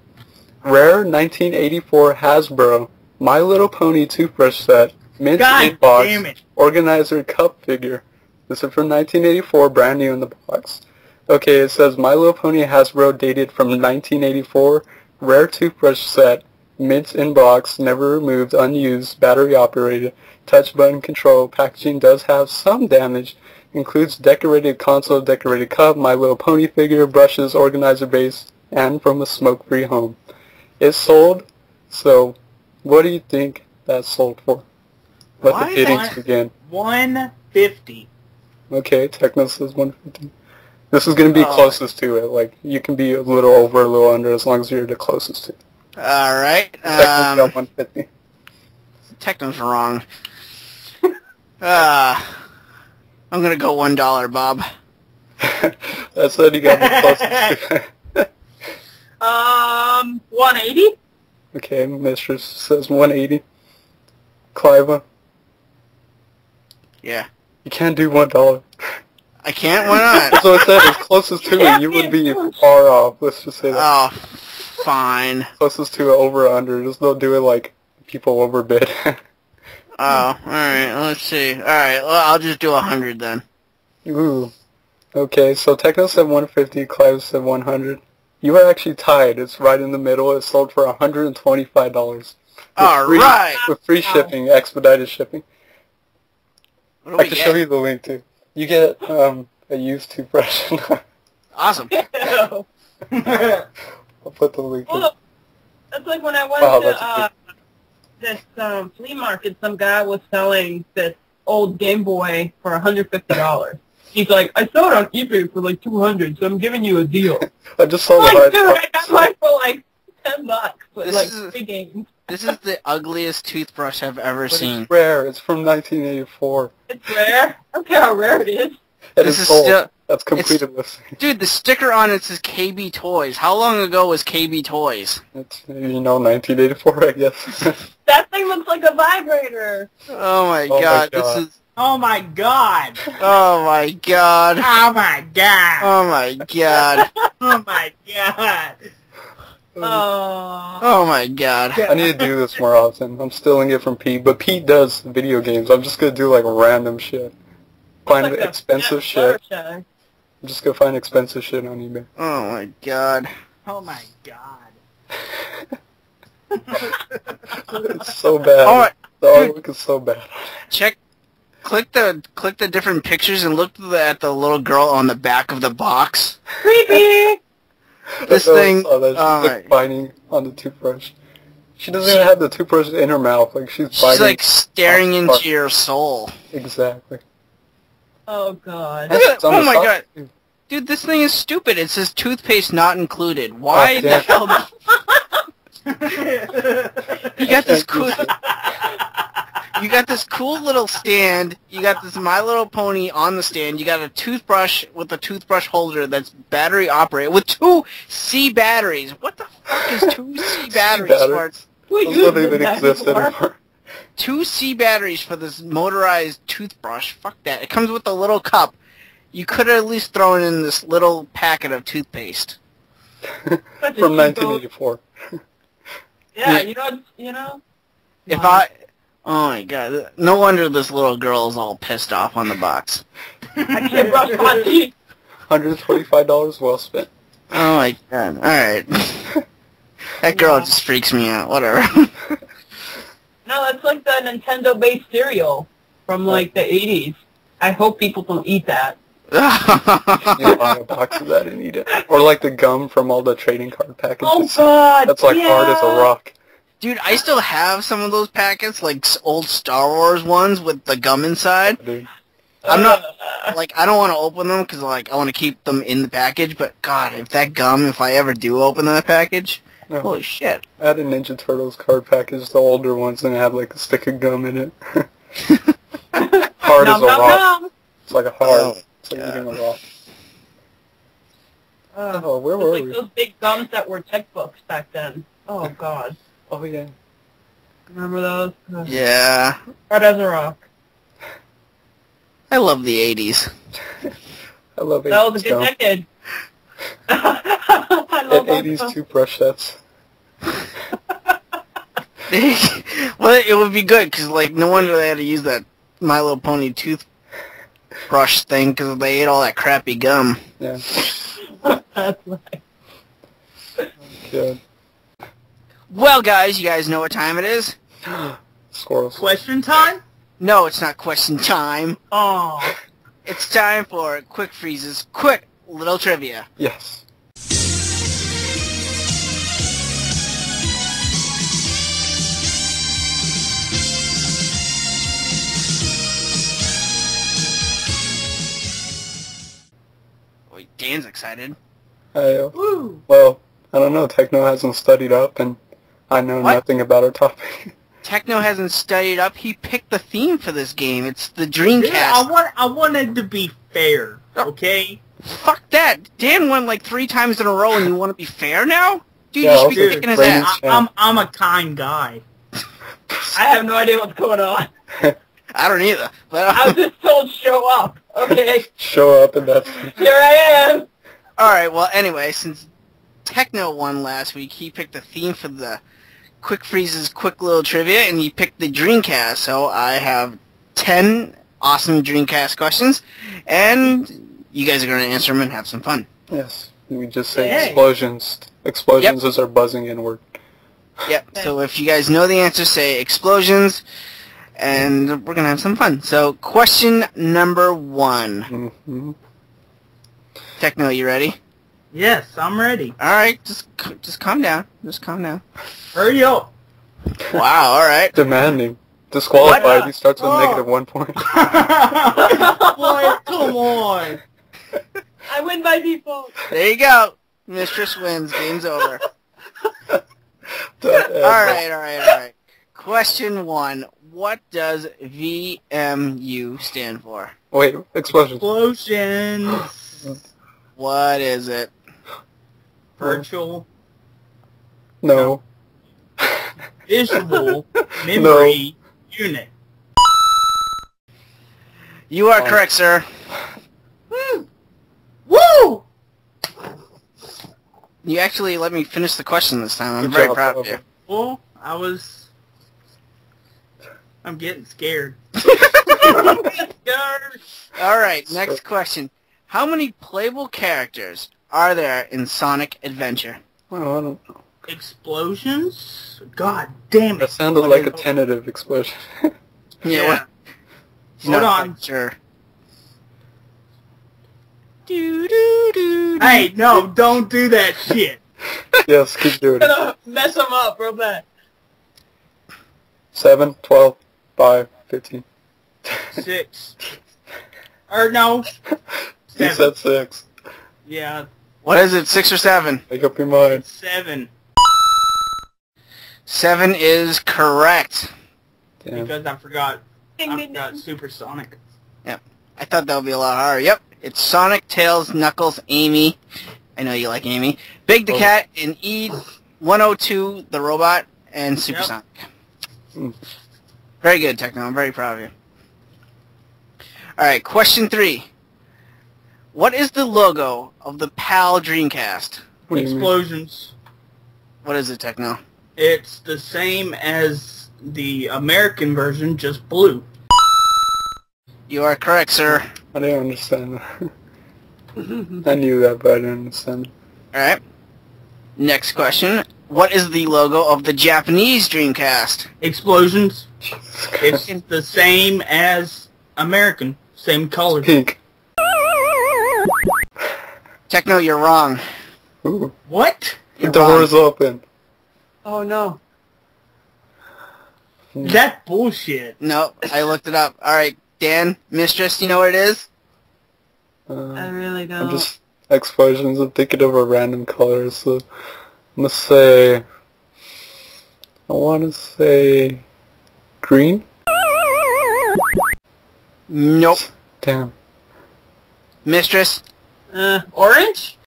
Rare 1984 Hasbro My Little Pony toothbrush set, mint in box, organizer cup figure. This is from 1984, brand new in the box. Okay, it says My Little Pony Hasbro dated from 1984, rare toothbrush set, mint in box, never removed, unused, battery operated, touch button control. Packaging does have some damage. Includes decorated console, decorated cup, My Little Pony figure, brushes, organizer base, and from a smoke-free home. It's sold, so what do you think that's sold for? Let the biddings begin. $150. Okay, Techno says 150. This is going to be closest to it. Like, you can be a little over, a little under, as long as you're the closest to it. Alright. Techno's got 150. Techno's wrong. I'm going to go $1, Bob. I said you got the closest to it. 180? Okay, Mistress says 180. Cliva? Yeah. You can't do $1. I can't? Why not? That's what I said. It's closest to it. You would be far off. Let's just say that. Oh, fine. Closest to it, over or under. Just don't do it like people overbid. Oh, alright. Let's see. Alright, well, I'll just do 100 then. Ooh. Okay, so Techno said 150, Clive said 100. You are actually tied. It's right in the middle. It sold for $125. Alright! With free shipping, expedited shipping. What do I we can get? show you the link too. You get a used toothbrush. Awesome. I'll put the link in. Well, that's like when I went to this flea market, some guy was selling this old Game Boy for $150. He's like, I saw it on eBay for like $200, so I'm giving you a deal. I just saw the like, hard dude, I got mine for like $10 with This like is- 3 games. This is the ugliest toothbrush I've ever seen. It's rare. It's from 1984. It's rare. I don't care how rare it is. It This is is sold. still- That's completed listing. Dude, the sticker on it says KB Toys. How long ago was KB Toys? It's, 1984, I guess. That thing looks like a vibrator. Oh my Oh my god, God. this is... Oh my god. Oh my god. Oh my god. Oh my god. Oh my god. Oh. Oh my god. I need to do this more often. I'm stealing it from Pete, but Pete does video games. I'm just going to do like random shit. Find Like a expensive shit. Fluttershy. I'm just going to find expensive shit on eBay. Oh my god. Oh my god. It's so bad. Alright, The artwork is so bad. click the different pictures and look at the little girl on the back of the box. Creepy. This I thing, saw that. She's like alright. biting on the toothbruch. She doesn't even have the toothbrush in her mouth. Like she's biting. She's like staring on the into your soul. Exactly. Oh god. It's on Oh the my side, god. too. Dude, this thing is stupid. It says toothpaste not included. Why the damn. hell? You got this cool. You got this cool little stand. You got this My Little Pony on the stand. You got a toothbrush with a toothbrush holder that's battery operated with 2 C batteries. What the fuck is 2 C batteries for? batteries. We Those used don't even that exist before. anymore. 2 C batteries for this motorized toothbrush. Fuck that. It comes with a little cup. You could have at least thrown in this little packet of toothpaste. From 1984. Yeah, you know. If I... Oh my god. No wonder this little girl is all pissed off on the box. I can't brush my teeth. $125 well spent. Oh my god. Alright. That girl just freaks me out. Whatever. No, that's like the Nintendo-based cereal from like the 80s. I hope people don't eat that. You buy a box of that and eat it. Or like the gum from all the trading card packages. Oh god! That's like hard as a rock. Dude, I still have some of those packets, like old Star Wars ones with the gum inside. Dude. I'm not, like, I don't want to open them because, like, I want to keep them in the package, but god, if that gum, if I ever do open that package, holy shit. I had a Ninja Turtles card package, the older ones, and it had like a stick of gum in it. Hard as a rock. It's like a hard. It's like eating a rock. Oh, where were we? Those big gums that were textbooks back then. Oh god. Oh yeah. Remember those? Yeah. Hard as a rock. I love the 80s. I love 80s. That was a good decade. I love 80s toothbrush sets. Well, it would be good, because, like, no wonder they had to use that My Little Pony toothbrush thing, because they ate all that crappy gum. Yeah. That's right. Good. Well, guys, you guys know what time it is? Squirrels. Question time? No, it's not question time. Oh. It's time for Quick Freeze's quick little trivia. Yes. Wait, Dan's excited. Well, I don't know. Techno hasn't studied up, and I know nothing about our topic. Techno hasn't studied up. He picked the theme for this game. It's the Dreamcast. Yeah, I wanted to be fair, okay? Fuck that. Dan won like 3 times in a row, and you want to be fair now? Dude, Yeah, you should be kicking his ass. I'm a kind guy. I have no idea what's going on. I don't either. But I was just told show up. Okay. Show up and that's... Here I am. Alright, well, anyway, since Techno won last week, he picked the theme for the Quick Freeze's quick little trivia, and he picked the Dreamcast. So I have 10 awesome Dreamcast questions, and you guys are going to answer them and have some fun. Yes. We just say explosions. Explosions is our buzzing in word. Yep. So if you guys know the answer, say explosions, and we're going to have some fun. So question number 1. Mm-hmm. Techno, you ready? Yes, I'm ready. Alright, just calm down. Just calm down. Hurry up. Wow, alright. Demanding. Disqualified. He starts with -1 point. Boy, come on. I win by default. There you go. Mistress wins. Game's over. Alright. Question 1. What does VMU stand for? Wait, explosions. Explosions. What is it? Virtual. No. Visual memory unit. You are correct, sir. Woo! Woo! You actually let me finish the question this time. I'm Good very job, proud of you. Well, I'm getting scared. Alright, next question. How many playable characters are there in Sonic Adventure? Well, I don't know. Explosions? God damn it. That sounded like a tentative explosion. Yeah. Hold on. Sure. Hey, no, don't do that shit. Yes, keep doing it. Mess them up real bad. 7, 12, 5, 15. 6. Or no. He said 6. Yeah. What is it, 6 or 7? Make up your mind. 7. 7 is correct. Damn. Because I forgot Supersonic. Yep. I thought that would be a lot harder. Yep. It's Sonic, Tails, Knuckles, Amy. I know you like Amy. Big the Cat, and E102, the robot, and Supersonic. Yep. Very good, Techno. I'm very proud of you. Alright, question 3. What is the logo of the PAL Dreamcast? What do you mean? Explosions. What is it, Techno? It's the same as the American version, just blue. You are correct, sir. I didn't understand that. I knew that, but I didn't understand. Alright. Next question. What is the logo of the Japanese Dreamcast? Explosions. It's the same as American. Same color. Pink. Techno, you're wrong. Ooh. What? The door's open. Oh no. That's bullshit. No, I looked it up. Alright, Dan, Mistress, you know what it is? I really don't. I'm just explosions. I'm thinking of a random color, so I'm gonna say. I want to say green. Nope. Damn. Mistress? Orange?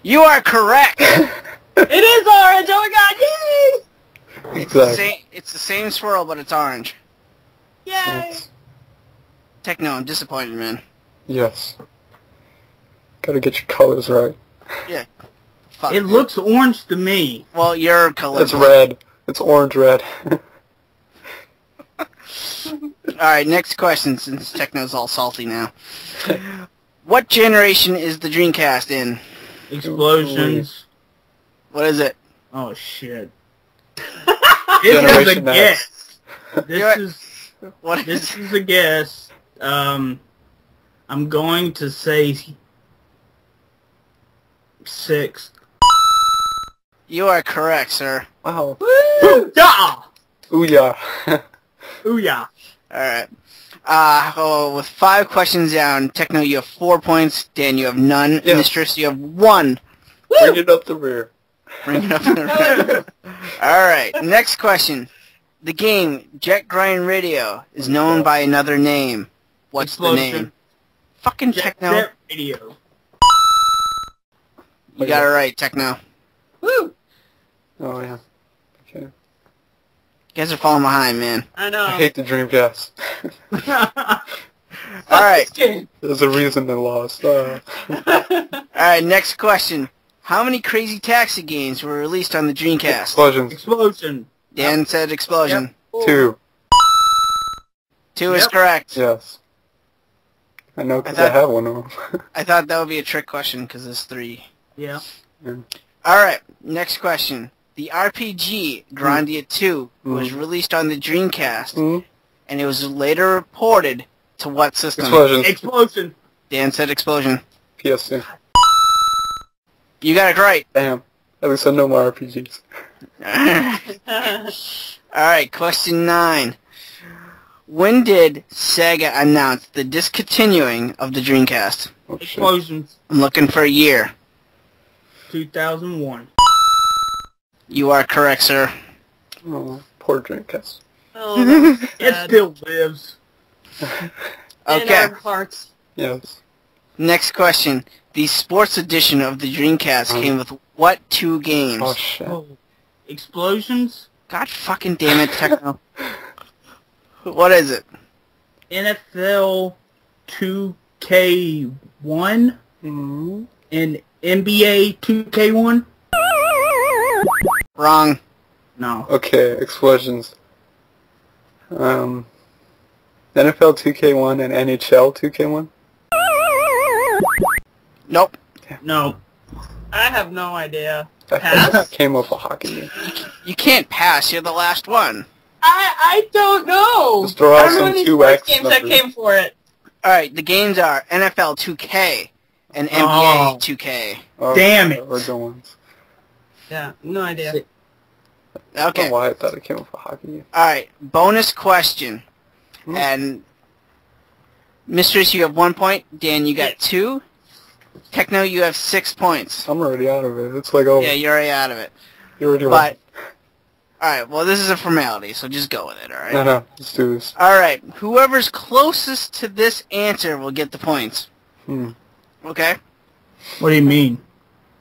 You are correct! It is orange! Oh my god, yay! Exactly. It's the same swirl, but it's orange. Yay! Yes. Techno, I'm disappointed, man. Yes. Gotta get your colors right. Yeah. Fuck. It looks orange to me. Well, your color. It's red. It's orange red. Alright, next question, since Techno's all salty now. What generation is the Dreamcast in? Explosions. What is it? Oh shit. This is a Generation guess. What This is a guess. I'm going to say 6. You are correct, sir. Wow. Woo! Yeah! Ooh yeah. Ooh yeah. Alright. With 5 questions down, Techno, you have 4 points. Dan, you have none. Yes. Mistress, you have 1. Bring it up the rear. Bring it up in the Alright, next question. The game, Jet Grind Radio, is known by another name. What's the name? Fucking Techno. Jet Radio. You got it right, Techno. Woo! Oh yeah. Okay. You guys are falling behind, man. I know. I hate the Dreamcast. Alright. There's a reason they lost. Alright, next question. How many Crazy Taxi games were released on the Dreamcast? Explosions. Explosion. Dan said Explosion. Yep. 2. 2 is correct. Yes. I know because I have one of them. I thought that would be a trick question because there's 3. Yeah. Alright, next question. The RPG Grandia 2 was released on the Dreamcast, and it was later ported to what system? Explosions. Explosion. Dan said Explosion. PS2. You got it right. Damn. At least I know my RPGs. Alright, question 9. When did Sega announce the discontinuing of the Dreamcast? Oh, shit. Explosions. I'm looking for a year. 2001. You are correct, sir. Oh, poor Dreamcast. Oh, that's It sad. still lives. In Okay, our hearts. Yes. next question. The sports edition of the Dreamcast came with what 2 games? Oh shit. Oh. Explosions. God fucking damn it, Techno. What is it? NFL 2K1 Mm-hmm. and NBA 2K1. Wrong. No. Okay, explosions. NFL 2K1 and NHL 2K1? Nope. No. I have no idea. That came up a hockey game. You can't pass. You're the last one. I don't know. Just throw out I don't know some any 2X sports games that numbers. came for it. Alright, the games are NFL 2K and NBA Oh. 2K. Oh, Damn it. We're the ones. Yeah, no idea. Okay. I don't know why I thought it came up a hockey game. Alright, bonus question. And Mistress, you have 1 point. Dan, you got 2. Techno, you have 6 points. I'm already out of it. It's like, oh, Yeah, you're already out of it. you already But, alright, well this is a formality, so just go with it, alright? No, let's do this. Alright, whoever's closest to this answer will get the points. Okay? What do you mean?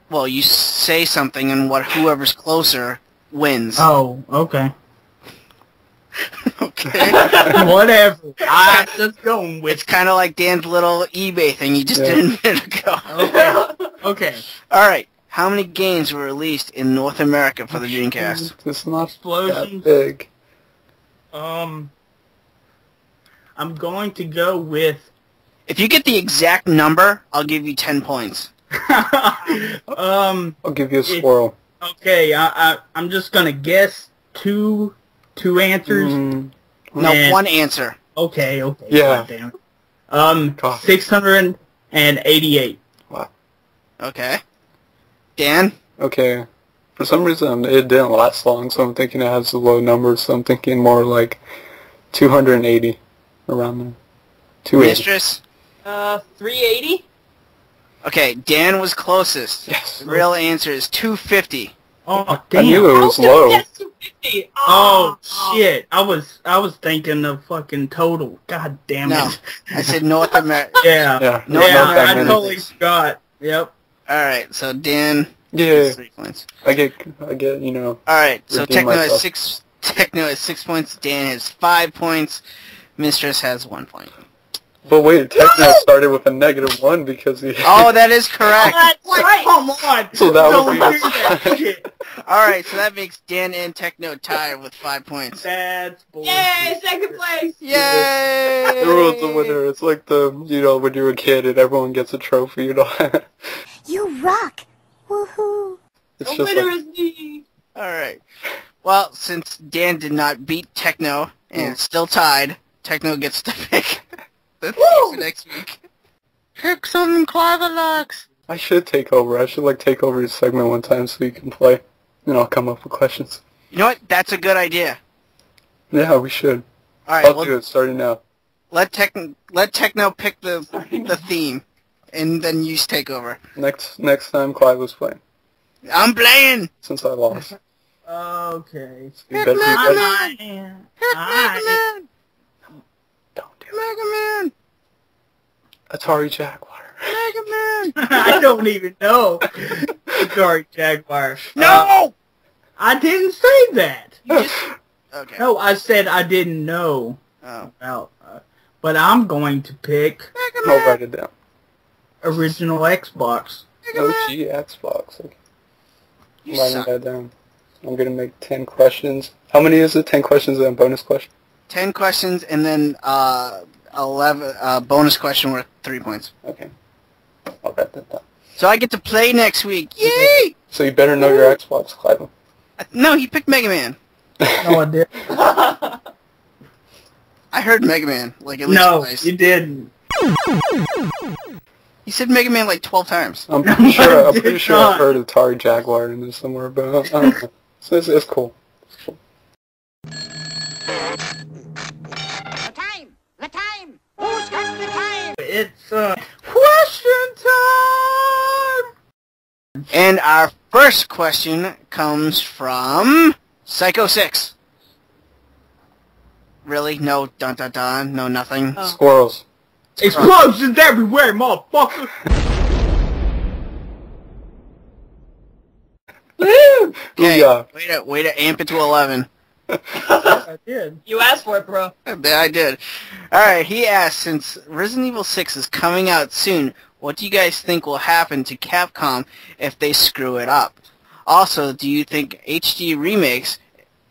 Well, you say something and whoever's closer wins. Oh, okay. Okay? Whatever. I'm just going with It's kind of like Dan's little eBay thing you just did a minute ago. Okay. Okay. Alright, How many games were released in North America for the Dreamcast? It's not Explosions. that big. I'm going to go with... If you get the exact number, I'll give you 10 points. I'll give you a squirrel. Okay, I'm just gonna guess two answers. No, And- one answer. Okay. Yeah. Goddamn. God. 688. Wow. Okay. Dan? Okay. For some reason, it didn't last long, so I'm thinking it has a low number, so I'm thinking more like 280, around there. 280. Mistress? 380? Okay, Dan was closest. Yes. The real answer is 250. Oh I damn! knew it was How low. did you guess 250? Oh shit! I was thinking of fucking total. God damn it! No, I said North America. Yeah. Yeah. No, yeah. not that I many. totally forgot. Yep. Alright, so Dan Yeah. gets 3 points. I get, you know. Alright, so Redeem Techno has myself. Techno has 6 points, Dan has 5 points, Mistress has 1 point. But wait, Techno started with a -1 because he... Oh, that is correct. That's right. Come on! So that Don't would be do that shit. Alright, so that makes Dan and Techno tie with 5 points. That's bullshit. Yay, second place. Yay! Everyone's a winner. It's like when you're a kid and everyone gets a trophy, You rock! Woohoo! It's The just winner like, is me. Alright. Well, since Dan did not beat Techno, and it's still tied, Techno gets to pick the theme for next week. Pick some Clavalux! I should take over. I should take over your segment one time so you can play. And I'll come up with questions. You know what? That's a good idea. Yeah, we should. Alright, I'll well, do it starting now. let Techno pick the theme, and then you take over. Next time Clyde was playing. I'm playing! Since I lost. Okay. You better be ready. Pick Mega Man! Don't do it. Mega Man! Atari Jaguar. Mega Man! I don't even know. Sorry, Jaguar. No! I didn't say that. You just... Okay. No, I said I didn't know Oh. about. But I'm going to pick Mega I'll Man! write it down. original Xbox. Mega Man! OG Xbox. Okay. You I'm writing suck. that down. I'm gonna make 10 questions. How many is it? 10 questions and a bonus question? 10 questions, and then 11 bonus question worth 3 points. Okay. I'll write that down. So I get to play next week. Yay! So you better know your Xbox, Clive. No, he picked Mega Man. No, I didn't. I heard Mega Man, at least No, twice. you didn't. He said Mega Man 12 times. I'm pretty sure, I'm pretty Did sure not. I've heard Atari Jaguar in there somewhere, but I don't know. So it's cool. The time! Who's got the time? It's question time. And our first question comes from Psycho 6. Really? No dun dun dun, no nothing. Squirrels. Explosions everywhere, motherfucker. Okay, Booyah. way to amp it to 11. I did. You asked for it, bro. I did. Alright, he asked, since Resident Evil 6 is coming out soon, what do you guys think will happen to Capcom if they screw it up? Also, do you think HD remakes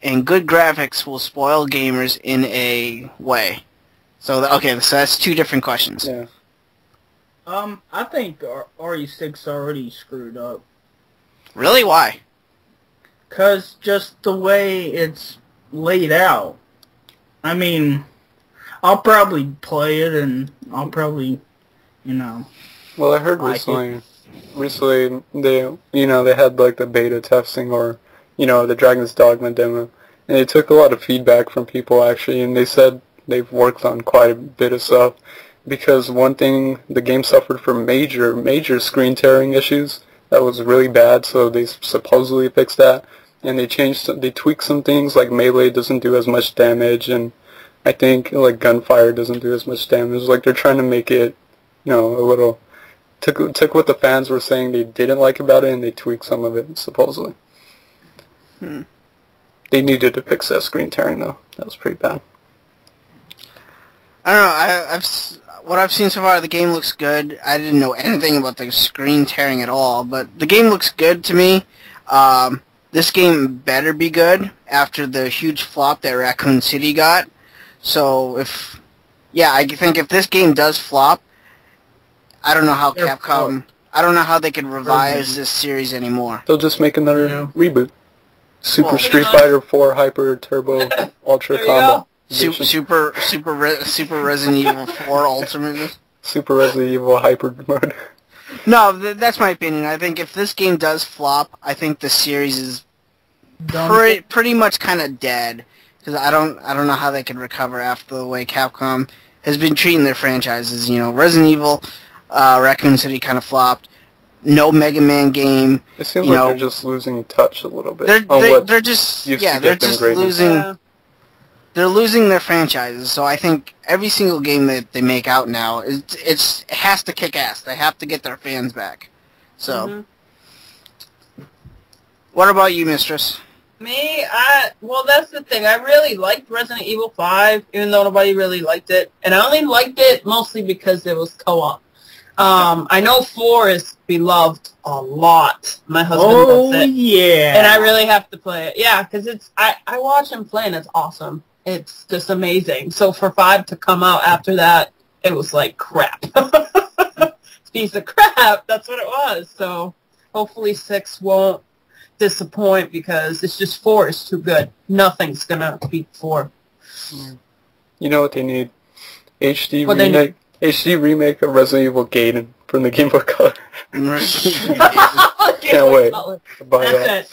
and good graphics will spoil gamers in a way? So, so that's two different questions. Yeah. I think RE6 already screwed up. Really? Why? 'Cause just the way it's laid out. I mean, I'll probably play it and I'll probably, Well, I heard like recently they had the beta testing or, the Dragon's Dogma demo. And they took a lot of feedback from people actually, and they said they've worked on quite a bit of stuff. Because one thing, the game suffered from major screen tearing issues. That was really bad, so they supposedly fixed that. And they tweaked some things, like melee doesn't do as much damage, and I think, gunfire doesn't do as much damage. They're trying to make it, a little, took what the fans were saying they didn't like about it, and they tweaked some of it, supposedly. They needed to fix that screen tearing, though. That was pretty bad. I don't know. What I've seen so far, the game looks good. I didn't know anything about the screen tearing at all, but the game looks good to me. This game better be good after the huge flop that Raccoon City got. So I think if this game does flop, I don't know how I don't know how they can revise this series anymore. They'll just make another reboot. Super Street Fighter 4 Hyper Turbo Ultra Combo. Super Resident Evil 4 Ultimate. Super Resident Evil Hyper Mode. No, that's my opinion. I think if this game does flop, I think the series is pretty much kind of dead. Because I don't know how they can recover after the way Capcom has been treating their franchises. You know, Resident Evil, Raccoon City kind of flopped. No Mega Man game. It seems like they're just losing touch a little bit. They're just losing. They're losing their franchises. So I think every single game that they make out now, it has to kick ass. They have to get their fans back. So, What about you, Mistress? Me, well, that's the thing. I really liked Resident Evil 5, even though nobody really liked it. And I only liked it mostly because it was co-op. I know 4 is beloved a lot. My husband loves it. Yeah. And I really have to play it. Yeah, because I watch him play and it's awesome. It's just amazing. So for 5 to come out after that, it was like crap. Piece of crap. That's what it was. So hopefully 6 won't disappoint because it's just 4 is too good. Nothing's going to beat 4. You know what they need? HD remake. HD remake of Resident Evil Gaiden from the Game Boy Color. Can't wait to buy that.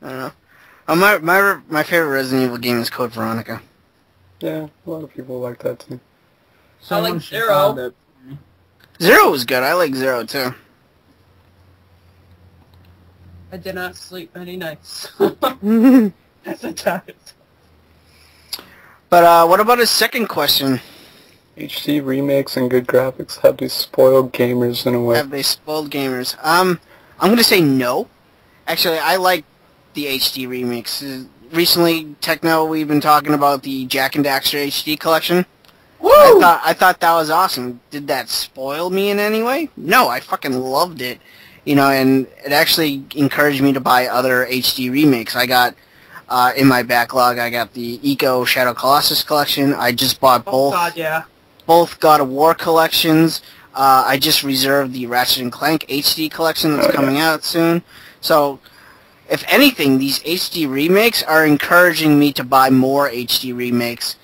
I don't know. My favorite Resident Evil game is Code Veronica. Yeah, a lot of people like that too. I like Zero. Zero was good. I like Zero too. I did not sleep many nights. At the time. But what about his second question? HD remakes and good graphics, have they spoiled gamers in a way? Have they spoiled gamers? I'm going to say no. Actually, I like the HD remakes. Recently, Techno, we've been talking about the Jack and Daxter HD collection. Woo! I thought that was awesome. Did that spoil me in any way? No, I fucking loved it. You know, and it actually encouraged me to buy other HD remakes. I got, in my backlog, I got the Eco Shadow Colossus collection. I just bought both. Oh, God, yeah. Both God of War collections. I just reserved the Ratchet & Clank HD collection that's coming out soon. So, if anything, these HD remakes are encouraging me to buy more HD remakes.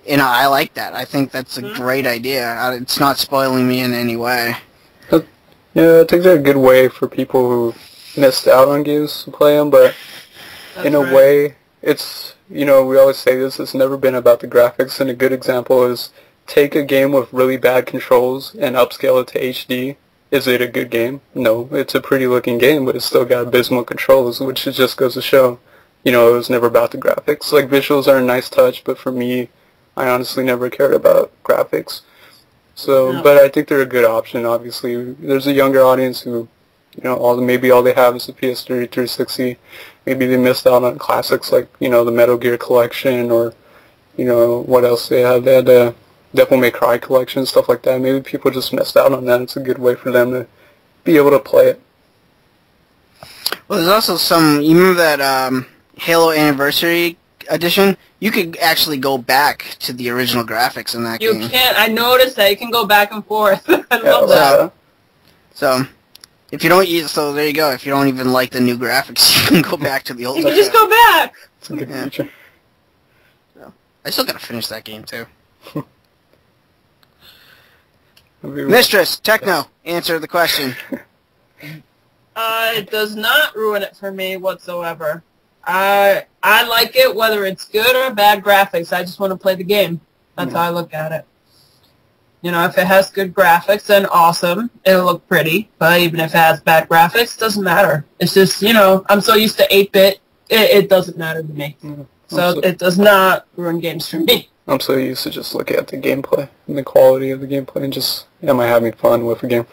And I like that. I think that's a great idea. It's not spoiling me in any way. Yeah, I think they're a good way for people who missed out on games to play them, but in a way, it's, you know, we always say this, it's never been about the graphics, and a good example is take a game with really bad controls and upscale it to HD. Is it a good game? No, it's a pretty looking game, but it's still got abysmal controls, which it just goes to show, you know, it was never about the graphics. Like, visuals are a nice touch, but for me, I honestly never cared about graphics. So, but I think they're a good option, obviously. There's a younger audience who, you know, maybe all they have is a PS3, 360. Maybe they missed out on classics like, you know, the Metal Gear collection or, you know, what else they had. They had the Devil May Cry collection, stuff like that. Maybe people just missed out on that. It's a good way for them to be able to play it. Well, there's also some, you remember that Halo Anniversary Edition? You could actually go back to the original graphics in that game. You can. I noticed that. You can go back and forth. I love that. So, if you don't use, so there you go. If you don't even like the new graphics, you can go back to the old. You can just go back. It's a good feature. So, I still gotta finish that game too. Mistress, Techno, answer the question. It does not ruin it for me whatsoever. I like it whether it's good or bad graphics. I just want to play the game. That's how I look at it. You know, if it has good graphics, then awesome. It'll look pretty. But even if it has bad graphics, doesn't matter. It's just, you know, I'm so used to 8-bit, it doesn't matter to me. So it does not ruin games for me. I'm so used to just looking at the gameplay and the quality of the gameplay and just, am I having fun with the game?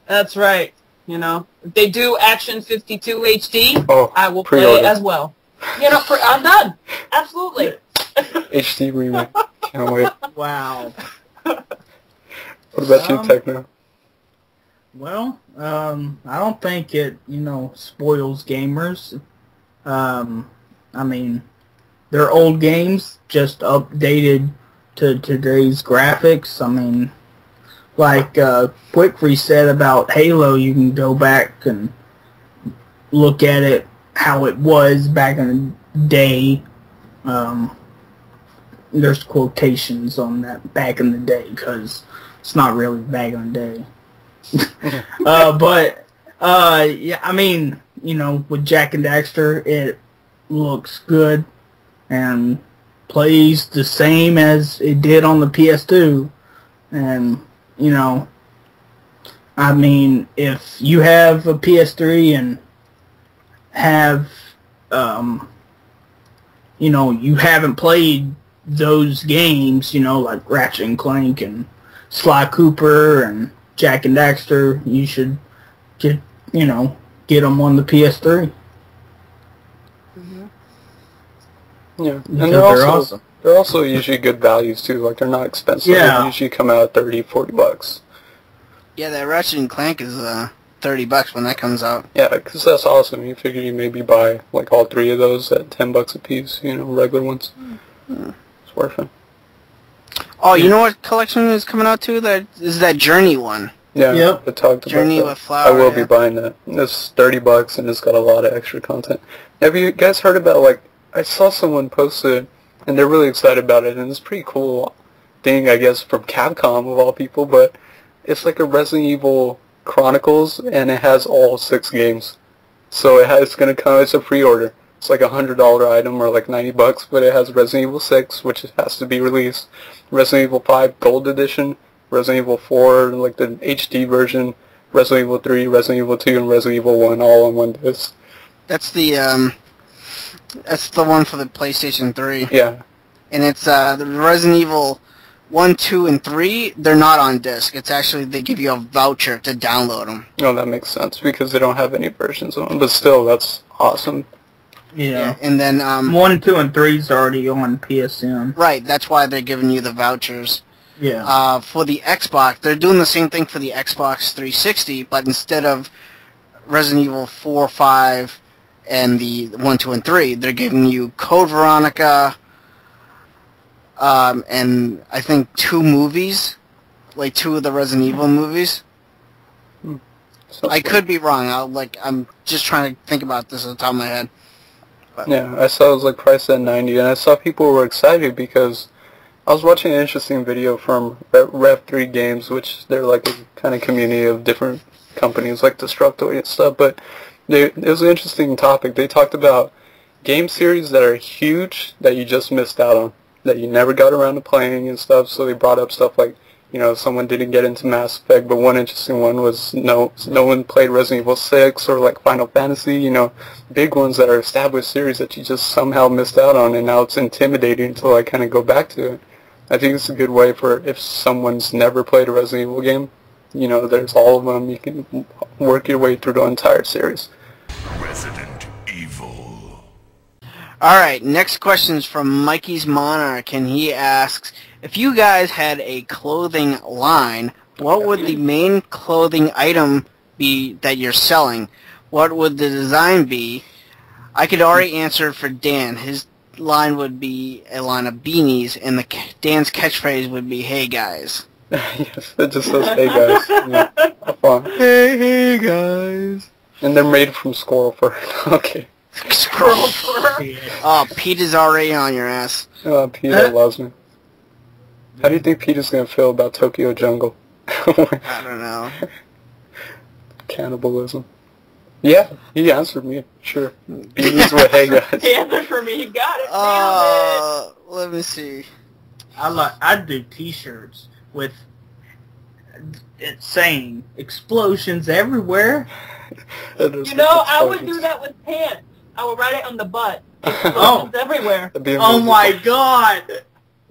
That's right. You know, if they do Action 52 HD, I will pre-order. play it as well. You know, I'm done. Absolutely. HD remake. Can't wait. Wow. What about you, Techno? Well, I don't think it, spoils gamers. I mean, they're old games, just updated to today's graphics. I mean, like Quick Reset about Halo, you can go back and look at it how it was back in the day. There's quotations on that back in the day because it's not really back in the day. Yeah, I mean, with Jak and Daxter, it looks good and plays the same as it did on the PS2. And, I mean, if you have a PS3 and have, you haven't played those games, like Ratchet and Clank and Sly Cooper and Jak and Daxter, you should get them on the PS3. Yeah, and They're awesome. They're also usually good values too. Like they're not expensive. Yeah. They usually come out at $30-40. Yeah, that Ratchet and Clank is $30 when that comes out. Yeah, because that's awesome. You figure you maybe buy like all 3 of those at $10 a piece. Regular ones. It's worth it. Oh, you know what collection is coming out too? That is that Journey one. Yeah, Yep. I talked about Journey that. with Flower. I will be buying that. It's $30 and it's got a lot of extra content. Have you guys heard about, like, I saw someone post it and they're really excited about it and it's a pretty cool thing, I guess, from Capcom of all people, but it's like a Resident Evil Chronicles and it has all 6 games. So it's going to come, it's a pre-order. It's like a $100 item or like $90, but it has Resident Evil 6, which has to be released, Resident Evil 5 Gold Edition, Resident Evil 4, like the HD version, Resident Evil 3, Resident Evil 2, and Resident Evil 1 all on one disc. That's the one for the PlayStation 3. Yeah. And it's the Resident Evil 1, 2, and 3. They're not on disc. It's actually they give you a voucher to download them. Oh, that makes sense because they don't have any versions of them. But still, that's awesome. Yeah. And then 1, 2, and 3 is already on PSN. Right. That's why they're giving you the vouchers. Yeah. For the Xbox, they're doing the same thing for the Xbox 360, but instead of Resident Evil 4, 5, and the 1, 2, and 3, they're giving you Code Veronica, and I think 2 movies, like 2 of the Resident Evil movies. I could be wrong. I'm just trying to think about this at the top of my head. But. Yeah, I saw it was like priced at $90, and I saw people were excited because I was watching an interesting video from Rev3 Games, which they're like a kind of community of different companies like Destructoid and stuff, but it was an interesting topic. They talked about game series that are huge that you just missed out on, that you never got around to playing and stuff, so they brought up stuff like, someone didn't get into Mass Effect, but one interesting one was no one played Resident Evil 6 or like Final Fantasy, big ones that are established series that you just somehow missed out on, and now it's intimidating to like kind of go back to it. I think it's a good way for if someone's never played a Resident Evil game, there's all of them. You can work your way through the entire series. Resident Evil. Alright, next question is from Mikey's Monarch, and he asks, if you guys had a clothing line, what would the main clothing item be that you're selling? What would the design be? I could already answer for Dan. His line would be a line of beanies, and Dan's catchphrase would be, hey guys. Yes, it just says, hey guys. Yeah, have fun. Hey guys. And they're made from squirrel fur. Okay. Squirrel fur? Oh, Pete is already on your ass. Oh, Peter loves me. How do you think Peter's going to feel about Tokyo Jungle? I don't know. Cannibalism. Yeah, he answered me. Sure. Beanies with hey guys. He answered for me. He got it. Nailed it. Let me see. I'd do T-shirts with it saying explosions everywhere. I would do that with pants. I would write it on the butt. Explosions everywhere. Oh my god.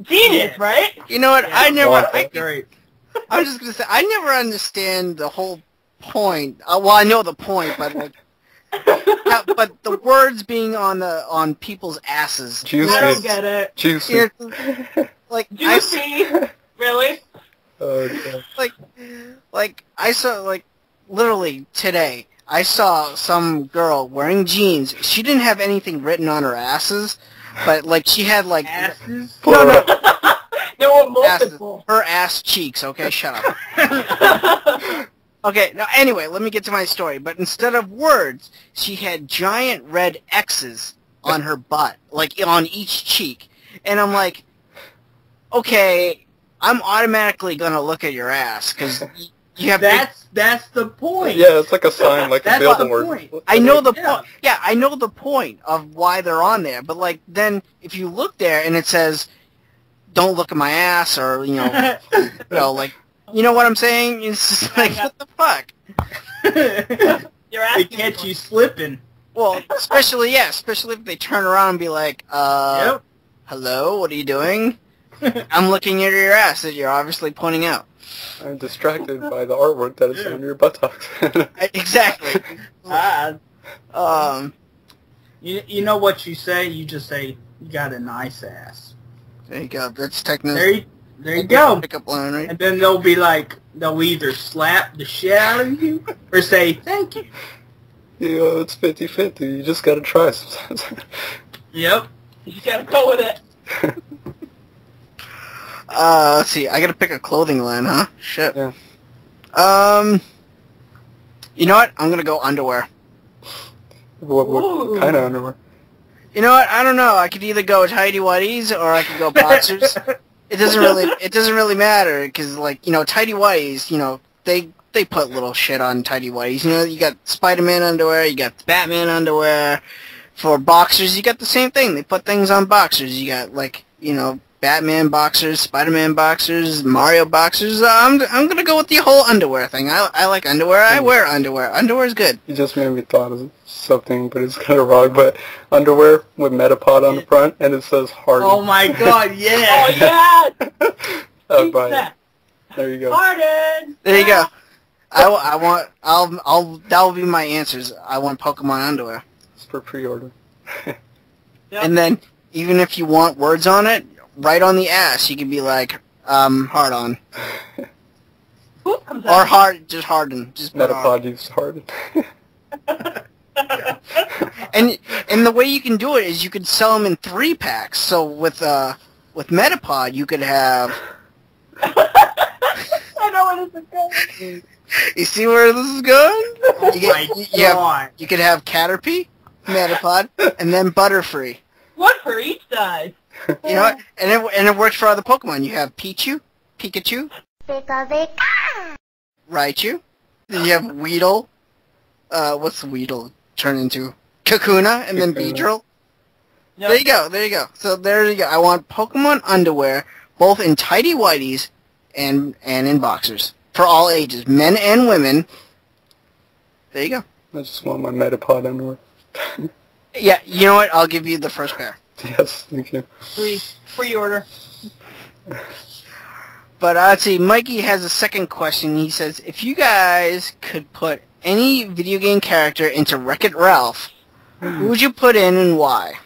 Genius, right? You know what? Yeah, great. I was just gonna say I never understand the whole point. Well, I know the point, but like, but the words being on people's asses. Juicy. I don't get it. Juicy. Like, Juicy. Really? Okay. like I saw, like, literally today, I saw some girl wearing jeans. She didn't have anything written on her asses, but, like, she had, like... Asses? No. There were multiple. Her ass cheeks, okay? Shut up. Okay, now, anyway, let me get to my story. But instead of words, she had giant red X's on her butt, like, on each cheek. And I'm like, okay, I'm automatically gonna look at your ass, because you have... That's the point. Yeah, it's like a sign, like a billboard. Point. I know the point. Yeah, I know the point of why they're on there. But, like, then if you look there and it says, don't look at my ass, or, you know, like, you know what I'm saying? It's just like, what the fuck? They catch you slipping. Well, especially if they turn around and be like, Yep. hello, what are you doing? I'm looking at your ass that you're obviously pointing out. I'm distracted by the artwork that is on your buttocks. Exactly. You know what you say? You just say, you got a nice ass. There you go. That's technically... There you go. Pickup line, right? And then they'll either slap the shit out of you or say, thank you. You know, it's 50-50. You just gotta try sometimes. Yep. You just gotta go with it. Let's see. I gotta pick a clothing line, huh? Shit. Yeah. You know what? I'm gonna go underwear. What kind of underwear? You know what? I don't know. I could either go tighty whities or I could go boxers. It doesn't really matter, because, like, you know, tighty whities, you know, they put little shit on tighty whities. You know, you got Spider-Man underwear, you got Batman underwear. For boxers, you got the same thing. They put things on boxers. You got, like, you know, Batman boxers, Spider-Man boxers, Mario boxers. I'm gonna go with the whole underwear thing. I like underwear. I wear underwear. Underwear's good. You just made me thought of something, but it's kind of wrong. But underwear with Metapod on the front, and it says Harden. Oh my god, yeah! Oh, yeah! I'd buy it. There you go. Harden! There you go. That will be my answers. I want Pokemon underwear. It's for pre-order. Yep. And then, even if you want words on it, right on the ass, you can be like, hard on. Poop comes Or out. hard, just harden. Just put Metapod used Harden. And the way you can do it is you could sell them in 3-packs. So with Metapod, you could have... I know where this is going. You see where this is going? You could have Caterpie, Metapod, and then Butterfree. One for each size. You know what? And it works for other Pokemon. You have Pikachu, Raichu. Then you have Weedle. What's Weedle turn into? Kakuna, and then Beedrill. Yep. There you go. So there you go. I want Pokemon underwear, both in tighty whities and in boxers. For all ages, men and women. There you go. I just want my Metapod underwear. Yeah, you know what? I'll give you the first pair. Yes, thank you. Pre-order. But let's see, Mikey has a second question. He says, if you guys could put any video game character into Wreck-It Ralph, who would you put in and why?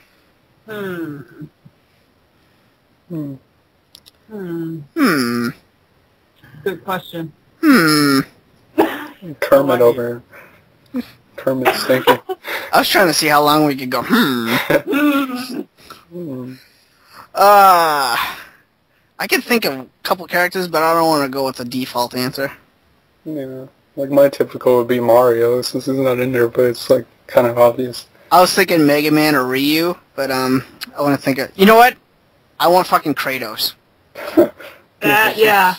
Good question. Kermit over here. Kermit's thinking. I was trying to see how long we could go. I can think of a couple characters, but I don't want to go with the default answer. Yeah, like my typical would be Mario, since he's not in there, but it's like kind of obvious. I was thinking Mega Man or Ryu, but I want to think of... You know what? I want fucking Kratos. Yeah.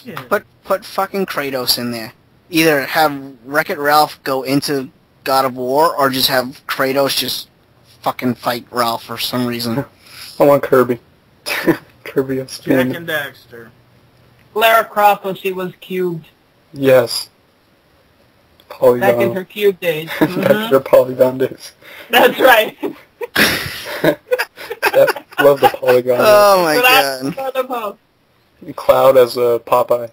Put fucking Kratos in there. Either have Wreck-It Ralph go into God of War, or just have Kratos just fucking fight Ralph for some reason. I want Kirby. Kirby has Jack and Daxter. Lara Croft when she was cubed. Yes. Polygon. Back in her cube days. Back in her Polygon days. That's right. Love the Polygon. Oh my So that's god. for the post. Cloud as a Popeye.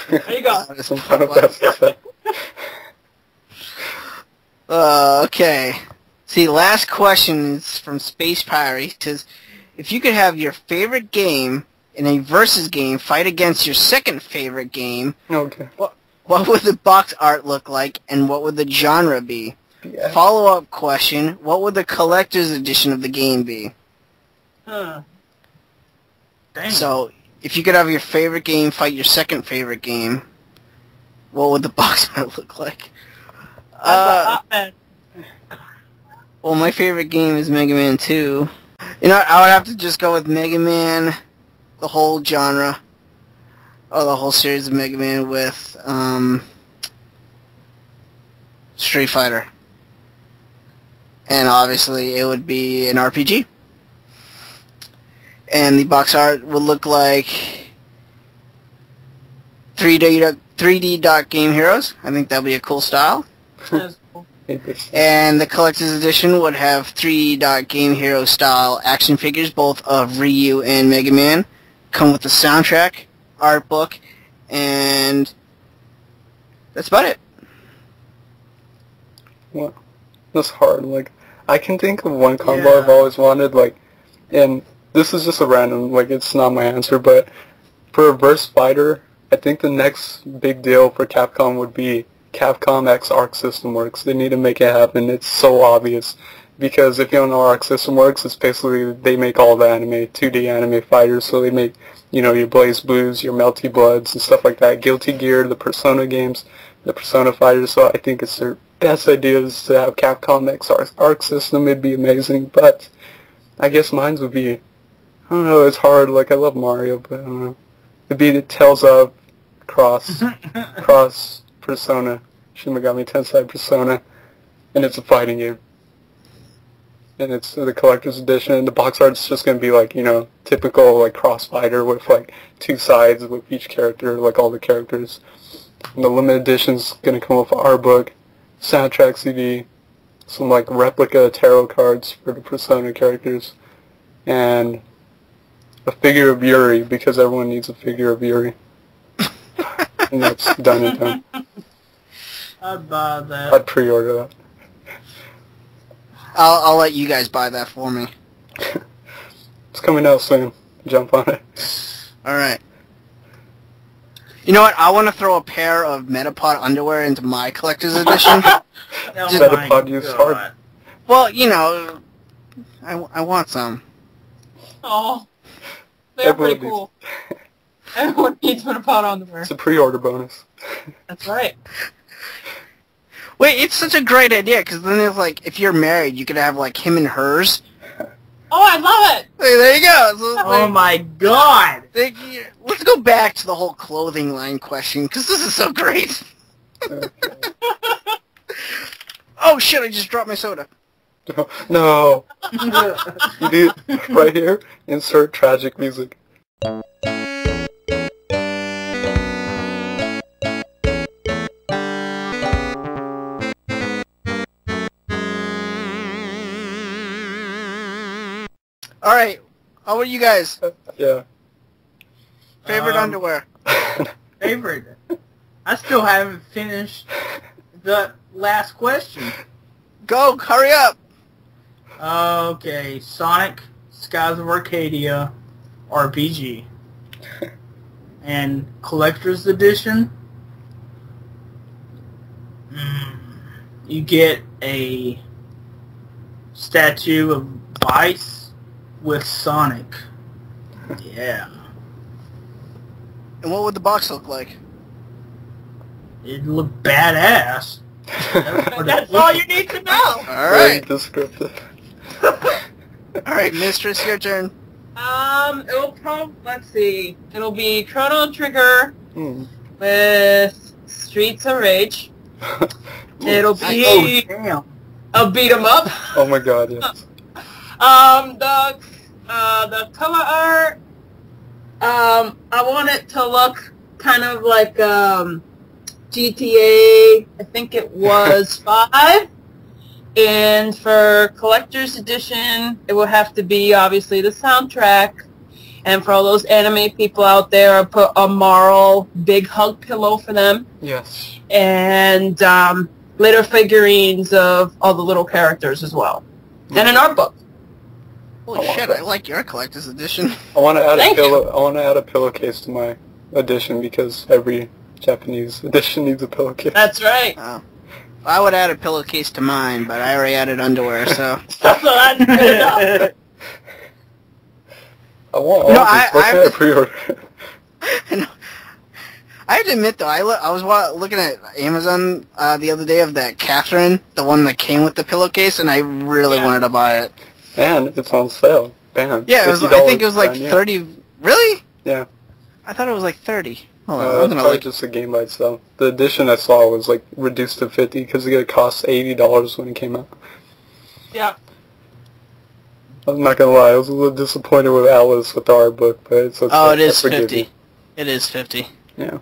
There you go. Some kind of best effect. Okay. See, last question is from Space Pirate. It says, if you could have your favorite game in a versus game, fight against your second favorite game, Okay. what would the box art look like, and what would the genre be? Yeah. Follow-up question, what would the collector's edition of the game be? Huh. Dang. So, if you could have your favorite game fight your second favorite game, what would the box art look like? That's Well, my favorite game is Mega Man 2. You know, I would have to just go with Mega Man, the whole genre, or the whole series of Mega Man with Street Fighter. And obviously it would be an RPG. And the box art would look like 3D Dot Game Heroes. I think that would be a cool style. cool. And the collector's edition would have 3D Dot Game Hero style action figures, both of Ryu and Mega Man. Come with the soundtrack, art book, and that's about it. Well, that's hard. Like, I can think of one combo I've always wanted, like, and this is just a random, like, it's not my answer, but for a verse fighter, I think the next big deal for Capcom would be Capcom X Arc System Works. They need to make it happen. It's so obvious. Because if you don't know Arc System Works, it's basically, they make all the anime, 2D anime fighters, so they make, you know, your Blaze Blues, your Melty Bloods, and stuff like that. Guilty Gear, the Persona games, the Persona fighters, so I think it's their best idea is to have Capcom X Arc System. It'd be amazing, but I guess mine would be, I don't know, it's hard, like, I love Mario, but I don't know. It'd be the Tales of Cross Persona, Shin Megami Tensei Persona, and it's a fighting game. And it's the collector's edition. The box art's just going to be like, you know, typical like cross-fighter with like two sides with each character, like all the characters. And the limited edition's going to come with an art book, soundtrack CD, some like replica tarot cards for the Persona characters, and a figure of Yuri, because everyone needs a figure of Yuri. And that's done and done. I'd buy that. I'd pre-order that. I'll let you guys buy that for me. It's coming out soon. Jump on it. Alright. You know what? I want to throw a pair of Metapod underwear into my collector's edition. Metapod use hard. Well, you know, I want some. Oh, they're pretty cool. Everyone needs Metapod underwear. It's a pre-order bonus. That's right. Wait, it's such a great idea, because then it's like, if you're married, you could have, like, him and hers. Oh, I love it! Hey, there you go. So, Oh my god! Let's go back to the whole clothing line question, because this is so great. Oh shit, I just dropped my soda. No. You do right here, insert tragic music. Alright, how about you guys? Yeah. Favorite underwear? Favorite? I still haven't finished the last question. Go, hurry up! Okay, Sonic, Skies of Arcadia, RPG. And Collector's Edition, you get a statue of Vice with Sonic. Yeah. And what would the box look like? It'd look badass. That's all you need to know! Alright. Very descriptive. Alright, Mistress, your turn. It'll let's see. It'll be Chrono Trigger with Streets of Rage. It'll be a beat 'em up. Oh my god, yes. The cover art, I want it to look kind of like, GTA, I think it was 5. And for Collector's Edition, it will have to be, obviously, the soundtrack. And for all those anime people out there, I put a Marl big hug pillow for them. Yes. And, little figurines of all the little characters as well. And an art book. Holy shit! I like your collector's edition. I want to add Thank a pillow. I want to add a pillowcase to my edition because every Japanese edition needs a pillowcase. That's right. Oh. I would add a pillowcase to mine, but I already added underwear, so. That's good enough. I want all No, of these. What can I pre-order? I have to admit, though, I was looking at Amazon the other day of that Catherine, the one that came with the pillowcase, and I really wanted to buy it. And it's on sale. Bam. Yeah, I think it was like 30. Really? Yeah. I thought it was like 30. Hold on, I'm That's gonna probably look. just a game by itself. The edition I saw was like reduced to 50 because it cost $80 when it came out. Yeah. I'm not gonna lie, I was a little disappointed with Alice with the art book, but it's okay. Oh, it is I forgive 50. you. It is 50. Yeah.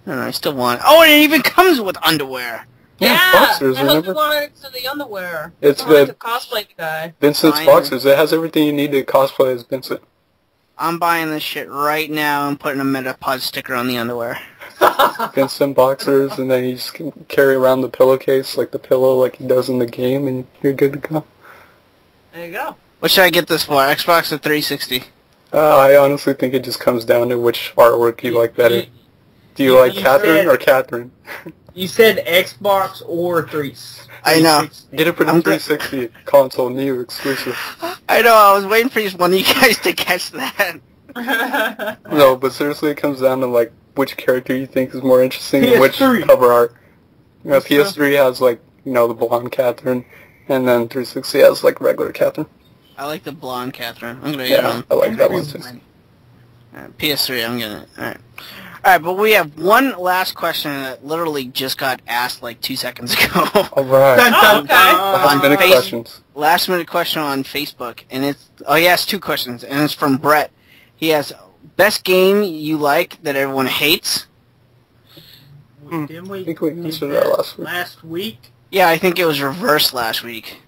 I don't know, I still want it. Oh, and it even comes with underwear. Yeah, boxers, I hope remember? you wanted to the underwear. It's I wanted the to cosplay the guy. Vincent's Fine. boxers. It has everything you need to cosplay as Vincent. I'm buying this shit right now and putting a Metapod sticker on the underwear. Vincent boxers, and then you just can carry around the pillowcase like the pillow like he does in the game, and you're good to go. There you go. What should I get this for? Xbox or 360? I honestly think it just comes down to which artwork you like better. Do you like you Catherine said- or Catherine? You said Xbox or 3. I know. Get it for the I'm 360 console, new exclusive. I know, I was waiting for one of you guys to catch that. No, but seriously, it comes down to like which character you think is more interesting and which PS3. cover art. You know, PS3 has like, you know, the blonde Catherine, and then 360 has like regular Catherine. I like the blonde Catherine. I'm gonna get it Yeah, on. I like that one too. PS3, I'm getting it. Alright. Alright, but we have one last question that literally just got asked like 2 seconds ago. Alright. Oh, okay. Last minute Face- questions. Last minute question on Facebook, and it's, oh he asked 2 questions, and it's from Brett. He has, best game you like that everyone hates? Didn't we I think we do answered that last week. last week? Yeah, I think it was reversed last week.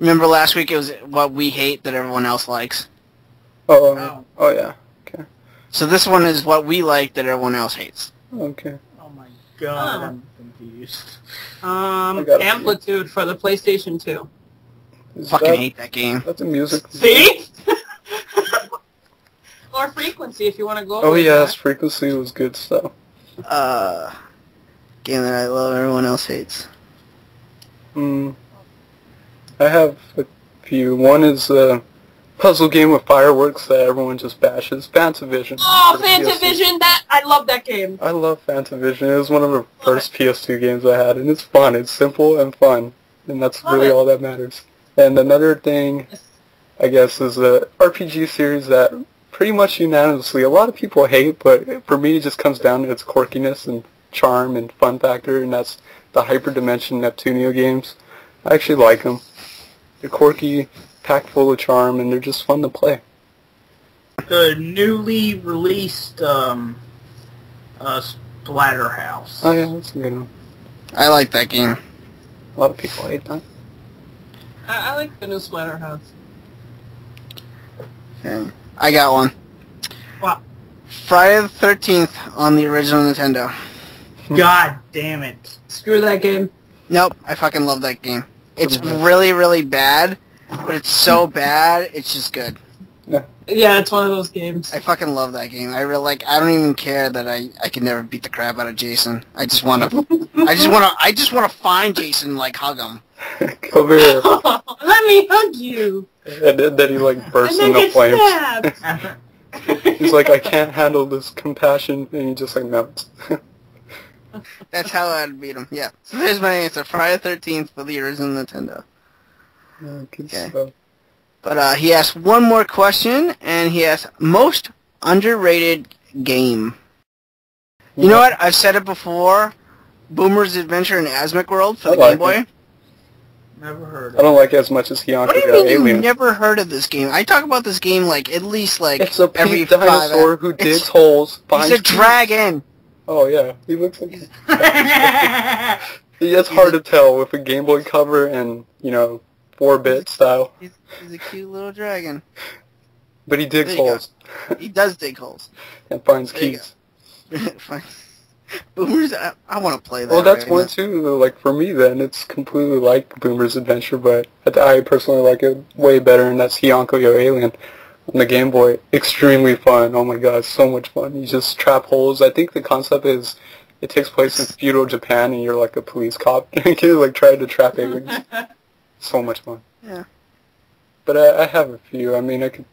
Remember last week it was what we hate that everyone else likes? Oh yeah. Okay. So this one is what we like that everyone else hates. Okay. Oh my god, Oh. I'm confused. I got it. Amplitude for the PlayStation 2. Is Fucking that, hate that game. That's a music. See? Or Frequency if you want to go Oh with yes, that. Frequency was good stuff. Game that I love everyone else hates. I have a few. One is a puzzle game with fireworks that everyone just bashes. Fantavision. Oh, for the PS2. Fantavision! I love that game. I love Fantavision. It was one of the first PS2 games I had, and it's fun. It's simple and fun, and that's Love really it. all that matters. And another thing, I guess, is a RPG series that pretty much unanimously a lot of people hate, but for me it just comes down to its quirkiness and charm and fun factor, and that's the Hyperdimension Neptunio games. I actually like them. They're quirky, packed full of charm, and they're just fun to play. The newly released Splatterhouse. Oh yeah, that's a good one. I like that game. A lot of people hate that. I like the new Splatterhouse. Okay. I got one. Wow. Friday the 13th on the original Nintendo. God damn it. Screw that game. Nope, I fucking love that game. It's really, really bad, but it's so bad, it's just good. Yeah, it's one of those games. I fucking love that game. I really I don't even care that I can never beat the crap out of Jason. I just want to I just want to find Jason and like hug him. Come here. Let me hug you. And then he like bursts And then into get flames. stabbed. He's like, I can't handle this compassion, and he just like melts. That's how I'd beat him. Yeah. So there's my answer. Friday the 13th for the original Nintendo. Good Okay. stuff. But he asked one more question, and he asked most underrated game. You know what? I've said it before. Boomer's Adventure in Asmic World for I the like Game Boy. it. Never heard I of it. don't like it as much as Hyonka What do you got mean Alien. you've never heard of this game? I talk about this game like at least like It's a every pink dinosaur who It's- digs holes. He's finds a keys. dragon. Oh yeah, he looks like. It's hard to tell with a Game Boy cover and 4-bit style, He's a cute little dragon. but he digs There you go. holes He does dig holes. and finds There you keys. Fine. Boomers, I want to play that. Well, that's right one now. too. Like for me, then it's completely like Boomer's Adventure, but I personally like it way better, and that's Hiyonko Your Alien on the Game Boy. Extremely fun. Oh my god, so much fun. You just trap holes. I think the concept is it takes place in feudal Japan, and you're like a police cop. You like trying to trap aliens. So much fun. Yeah. But I have a few. I mean, I could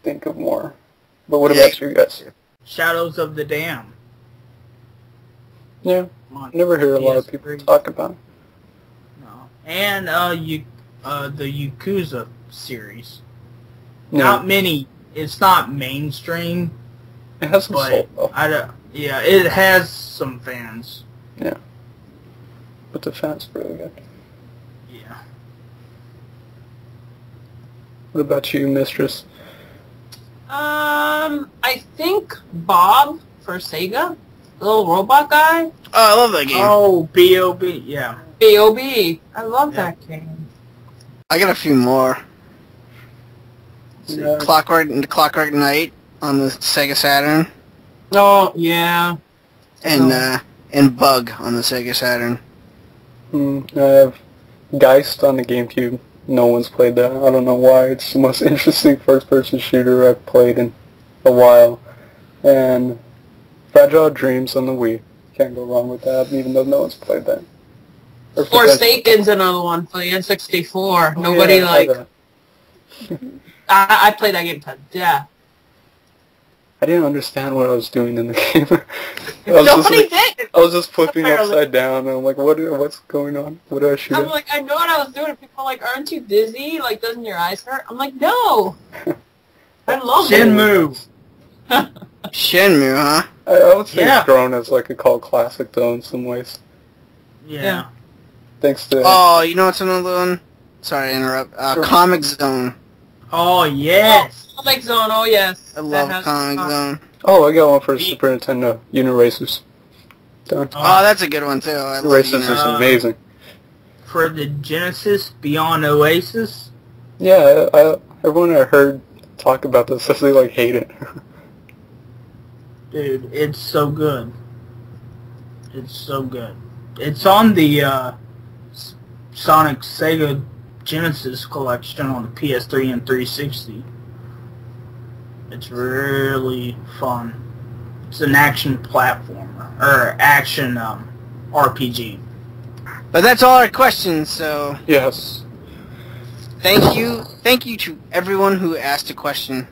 think of more. But what about you guys? Shadows of the Dam. Yeah, never hear a lot of people talk about it. No. And the Yakuza series. Yeah. Not many. It's not mainstream. It has some soul, though. Yeah, it has some fans. Yeah. But the fans are really good. Yeah. What about you, Mistress? I think Bob for Sega, the little robot guy. Oh, I love that game. Oh, B.O.B. Yeah. B.O.B. I love that game. I got a few more. Yeah. Clockwork Knight on the Sega Saturn, Oh, yeah. and Bug on the Sega Saturn. I have Geist on the GameCube. No one's played that. I don't know why. It's the most interesting first-person shooter I've played in a while. And Fragile Dreams on the Wii. Can't go wrong with that, even though no one's played that. Forsaken's another one for the N64. Oh, Nobody, yeah, I had that. I played that game to death. I didn't understand what I was doing in the game. Nobody did! I was just flipping Apparently. upside down, and I'm like, what's going on? What do I shoot I'm at? like, I know what I was doing. People are like, aren't you dizzy? Like, doesn't your eyes hurt? I'm like, no! I love it. Shenmue. Shenmue, huh? I would say Yeah. it's grown as like a cult classic, though, in some ways. Yeah. Thanks to... Oh, you know what's another one? Sorry to interrupt. Sure. Comic Zone. Oh, yes. Oh, Comic Zone, oh yes. I love Comic Zone. Oh, I got one for Super Nintendo. Uniracers. Done. Oh, that's a good one, too. I love Uniracers is amazing. For the Genesis, Beyond Oasis. Yeah, everyone I heard talk about this says they like hate it. Dude, it's so good. It's so good. It's on the Sonic Sega Genesis collection on the PS3 and 360. It's really fun. It's an action platformer, or action RPG. But that's all our questions, so Yes. thank you to everyone who asked a question.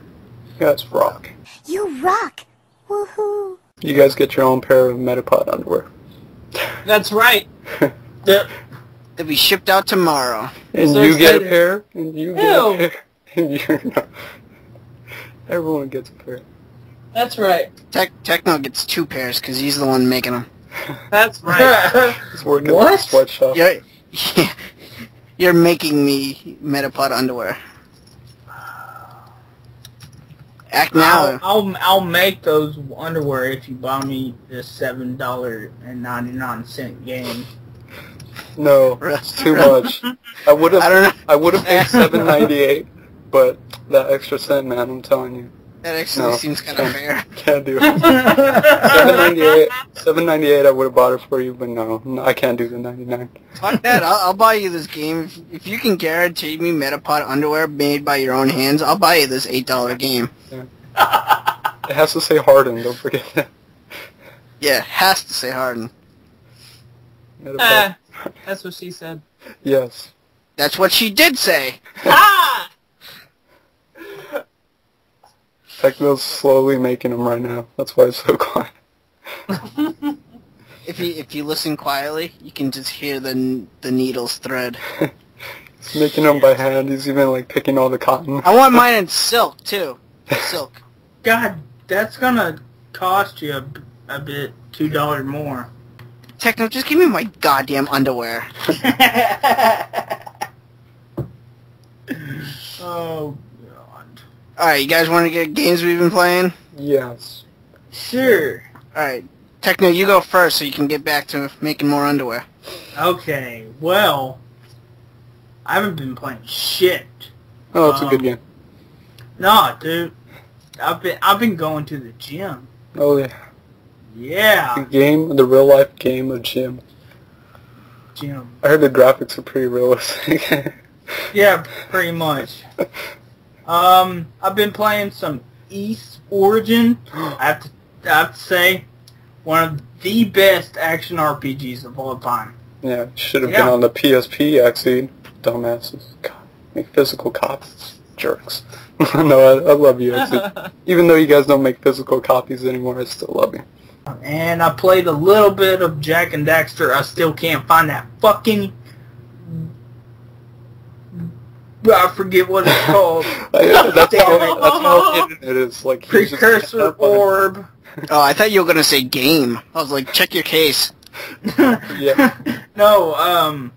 You guys rock. You rock! Woohoo! You guys get your own pair of Metapod underwear. That's right. They'll be shipped out tomorrow. And So you get a excited. pair, and you get Ew. a pair, and you're not. Everyone gets a pair. That's right. Techno gets 2 pairs because he's the one making them. That's right. He's working What? at a sweatshop. You're making me Metapod underwear. Act now. I'll make those underwear if you buy me this $7.99 game. No, it's too much. I would I don't know. have paid $7.98, but that extra cent, man, I'm telling you, That actually No. seems kind of fair. can't do it. $7.98, I would have bought it for you, but no, I can't do the 99. Fuck that. I'll buy you this game. If you can guarantee me Metapod underwear made by your own hands, I'll buy you this $8 game. It has to say Harden, don't forget that. Yeah, it has to say Harden. Metapod. That's what she said. Yes. That's what she did say. Ah! Techno's slowly making them right now. That's why it's so quiet. If you listen quietly, you can just hear the needles thread. He's making them by hand. He's even like picking all the cotton. I want mine in silk too. Silk. God, that's gonna cost you a bit, $2 more. Techno, just give me my goddamn underwear. Oh God. Alright, you guys want to get games we've been playing? Yes. Sure. Alright, Techno, you go first so you can get back to making more underwear. Okay. Well, I haven't been playing shit. Oh, it's a good game. Nah, dude. I've been going to the gym. Oh yeah. Yeah. The real life game of Jim. Jim. I heard the graphics are pretty realistic. Yeah, pretty much. I've been playing some East Origin. I have to say, one of the best action RPGs of all time. Yeah, should have been on the PSP, actually. Dumbasses. God, make physical copies. Jerks. No, I love you, actually. Even though you guys don't make physical copies anymore, I still love you. And I played a little bit of Jack and Daxter. I still can't find that fucking... I forget what it's called. That's how the internet is. Like, Precursor Orb. Oh, I thought you were gonna say game. I was like, check your case. Yeah. No,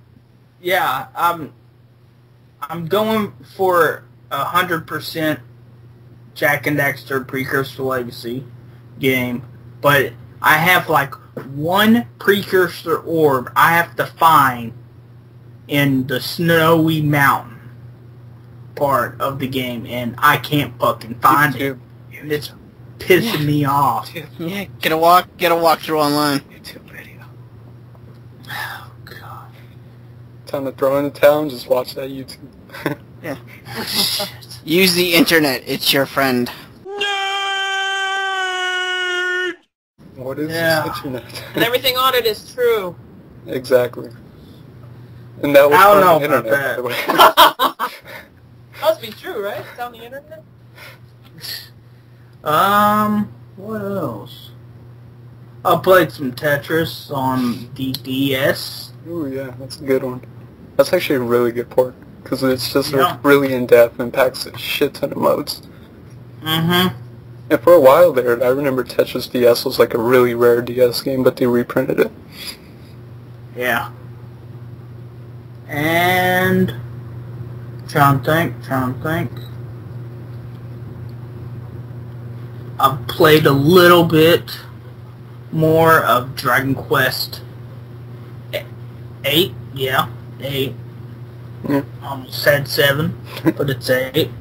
yeah, I'm going for 100% Jack and Daxter Precursor Legacy game, but I have like one Precursor Orb I have to find in the Snowy Mountain part of the game, and I can't fucking find it. And it's pissing me off. Yeah, get a walkthrough online. YouTube video. Oh god. Time to throw in the towel and just watch that YouTube. Yeah. Use the internet. It's your friend. What is this internet? And everything on it is true. Exactly. And that was I don't on know the about internet, by the way. Must be true, right? It's on the internet. What else? I played some Tetris on the DS. Ooh, yeah, that's a good one. That's actually a really good port, because it's just Yeah. really in-depth and packs a shit ton of modes. Mm-hmm. And for a while there, I remember Tetris DS was like a really rare DS game, but they reprinted it. Yeah. And... Trying to think. I've played a little bit more of Dragon Quest 8. Yeah, 8. Yeah. Almost said 7, but it's 8.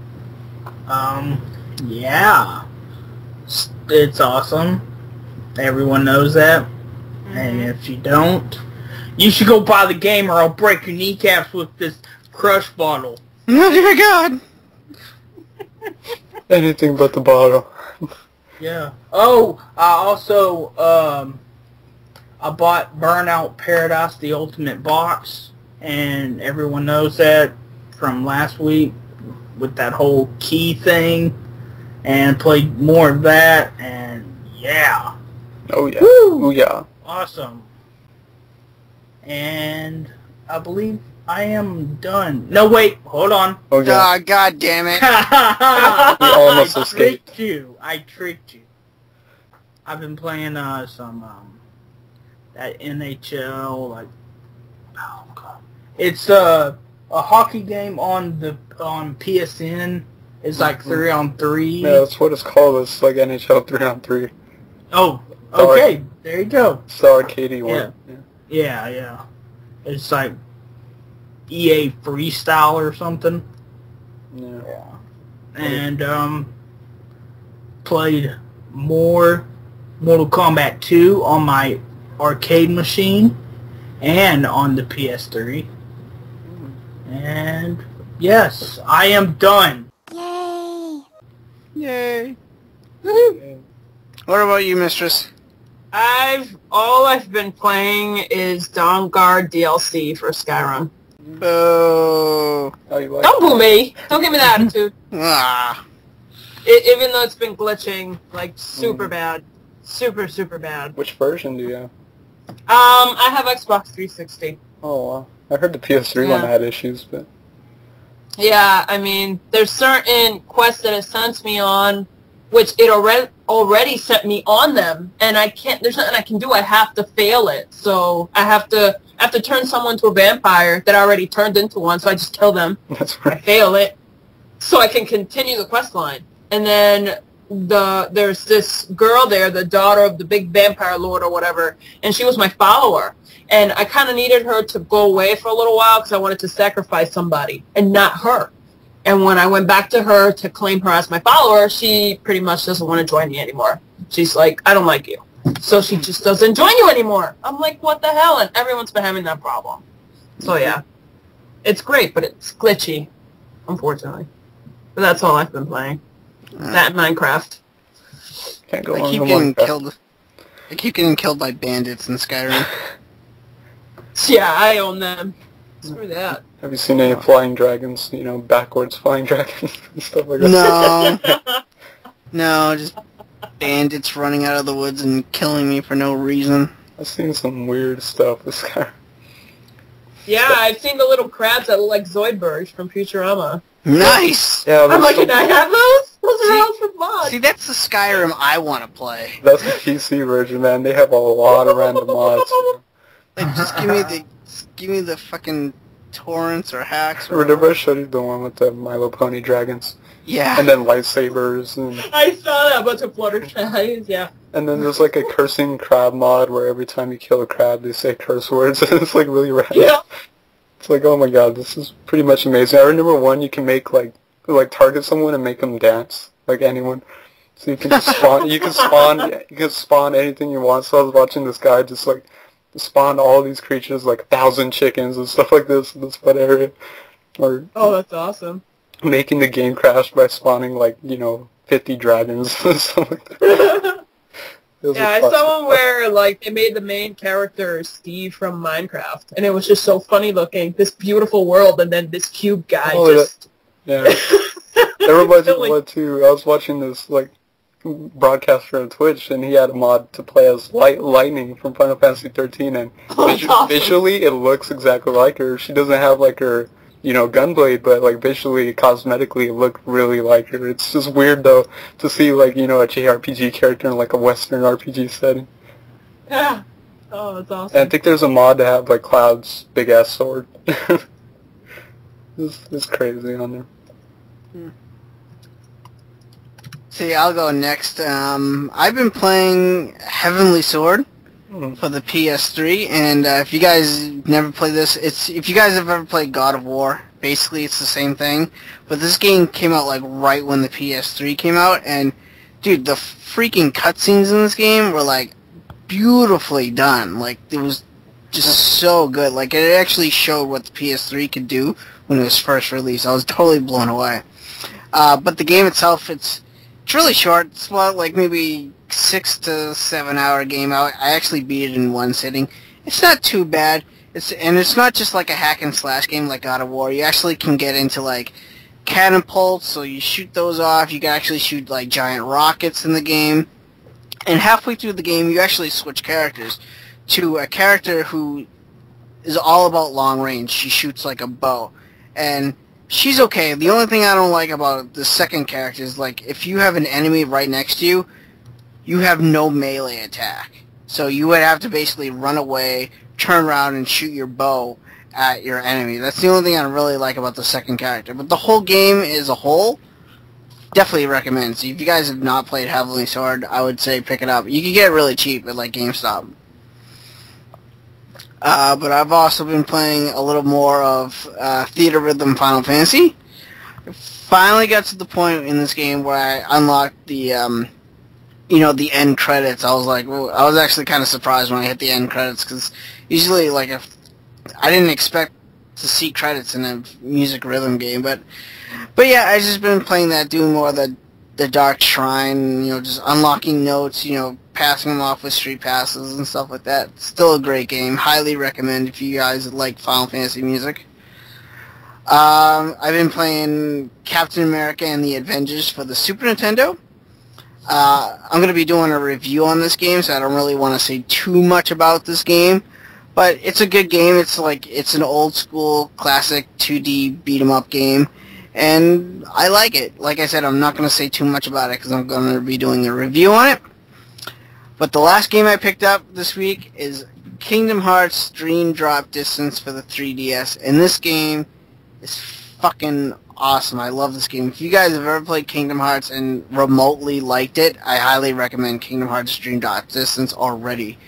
Yeah. It's awesome. Everyone knows that. And if you don't, you should go buy the game or I'll break your kneecaps with this crush bottle. Oh dear God. Anything but the bottle. Yeah. Oh, I also, I bought Burnout Paradise, the Ultimate Box, and everyone knows that from last week with that whole key thing, and played more of that, and yeah. Oh yeah. Woo! Oh yeah. Awesome. And I believe I am done. No, wait, hold on. Oh yeah. God damn it. We almost escaped. I tricked you. I've been playing some that NHL, like, oh god, it's a hockey game on PSN. It's like 3-on-3. Yeah, that's what it's called. It's like NHL 3-on-3. Oh, okay, there you go. It's the arcadey one. Yeah. It's like EA Freestyle or something. Yeah. And played more Mortal Kombat 2 on my arcade machine and on the PS3. And yes, I am done. Yay! Yay. What about you, Mistress? All I've been playing is Dawnguard DLC for Skyrim. Boo. Oh, you like Don't boo me! Don't give me that attitude. Ah. Even though it's been glitching, like, super bad. Super bad. Which version do you have? I have Xbox 360. Oh, wow. I heard the PS3 one had issues, but... Yeah, I mean, there's certain quests that it sends me on, which it already sent me on them, and I can't, there's nothing I can do. I have to fail it. So I have to turn someone to a vampire that I already turned into one, so I just kill them. That's I right. fail it, so I can continue the quest line. And then there's this girl there, the daughter of the big vampire lord or whatever, and she was my follower. And I kind of needed her to go away for a little while because I wanted to sacrifice somebody, and not her. And when I went back to her to claim her as my follower, she pretty much doesn't want to join me anymore. She's like, I don't like you. So she just doesn't join you anymore. I'm like, what the hell? And everyone's been having that problem. So yeah. It's great, but it's glitchy, unfortunately. But that's all I've been playing. That and Minecraft. Can't go I on keep with getting Minecraft. killed. I keep getting killed by bandits in Skyrim. Yeah, I own them. Screw that. Have you seen any flying dragons? You know, backwards flying dragons and stuff like that? No. No, just bandits running out of the woods and killing me for no reason. I've seen some weird stuff this guy. Yeah, I've seen the little crabs that look like Zoidbergs from Futurama. Nice! Yeah, I'm like, can I have those? Those are all from mods. See, that's the Skyrim I want to play. That's the PC version, man. They have a lot of random mods. Like, just give me the fucking torrents or hacks. Or Remember I showed you the one with the My Little Pony dragons? Yeah. And then lightsabers and... I saw that bunch of Fluttershy's, yeah. And then there's like a cursing crab mod where every time you kill a crab they say curse words and it's like really random. Yeah. It's like, oh my god, this is pretty much amazing. I remember one you can make like target someone and make them dance, like anyone. So you can just spawn, you can spawn anything you want. So I was watching this guy just like spawn all these creatures, like 1,000 chickens and stuff like this in this one area. Or oh, that's awesome. Making the game crash by spawning like, 50 dragons and stuff like that. Yeah, I saw one where, like, they made the main character Steve from Minecraft, and it was just so funny looking. This beautiful world, and then this cube guy Yeah. Everybody's in one too. I was watching this, like, broadcaster on Twitch, and he had a mod to play as Lightning from Final Fantasy 13, and awesome. Visually, it looks exactly like her. She doesn't have, like, her... gunblade, but like visually, cosmetically, it looked really like her. It's just weird though to see like a JRPG character in like a Western RPG setting. Yeah. Oh, that's awesome. And I think there's a mod to have like Cloud's big ass sword. It's crazy on there. See, I'll go next. I've been playing Heavenly Sword for the PS3, and if you guys never played this, if you guys have ever played God of War, basically it's the same thing, but this game came out like right when the PS3 came out, and dude, the freaking cutscenes in this game were like beautifully done. Like, it was just so good. Like, it actually showed what the PS3 could do when it was first released. I was totally blown away. But the game itself, it's really short. It's about like maybe 6 to 7 hour game. I actually beat it in one sitting. It's not too bad. It's not just like a hack and slash game like God of War. You actually can get into like catapults, so you shoot those off. You can actually shoot like giant rockets in the game. And halfway through the game, you actually switch characters to a character who is all about long range. She shoots like a bow. And she's okay. The only thing I don't like about the second character is, like, if you have an enemy right next to you, you have no melee attack. So you would have to basically run away, turn around, and shoot your bow at your enemy. That's the only thing I really like about the second character. But the whole game as a whole, definitely recommend. So if you guys have not played Heavenly Sword, I would say pick it up. You can get it really cheap at, like, GameStop. But I've also been playing a little more of Theater Rhythm Final Fantasy. I finally got to the point in this game where I unlocked the, the end credits. I was like, well, I was actually kind of surprised when I hit the end credits, because usually, like, if I didn't expect to see credits in a music rhythm game, but yeah, I've just been playing that, doing more of the Dark Shrine, just unlocking notes, passing them off with street passes and stuff like that. Still a great game. Highly recommend if you guys like Final Fantasy music. I've been playing Captain America and the Avengers for the Super Nintendo. I'm going to be doing a review on this game, so I don't really want to say too much about this game. But it's a good game. It's an old school classic 2D beat 'em up game. And I like it. Like I said, I'm not going to say too much about it because I'm going to be doing a review on it. But the last game I picked up this week is Kingdom Hearts Dream Drop Distance for the 3DS. And this game is fucking awesome. I love this game. If you guys have ever played Kingdom Hearts and remotely liked it, I highly recommend Kingdom Hearts Dream Drop Distance already.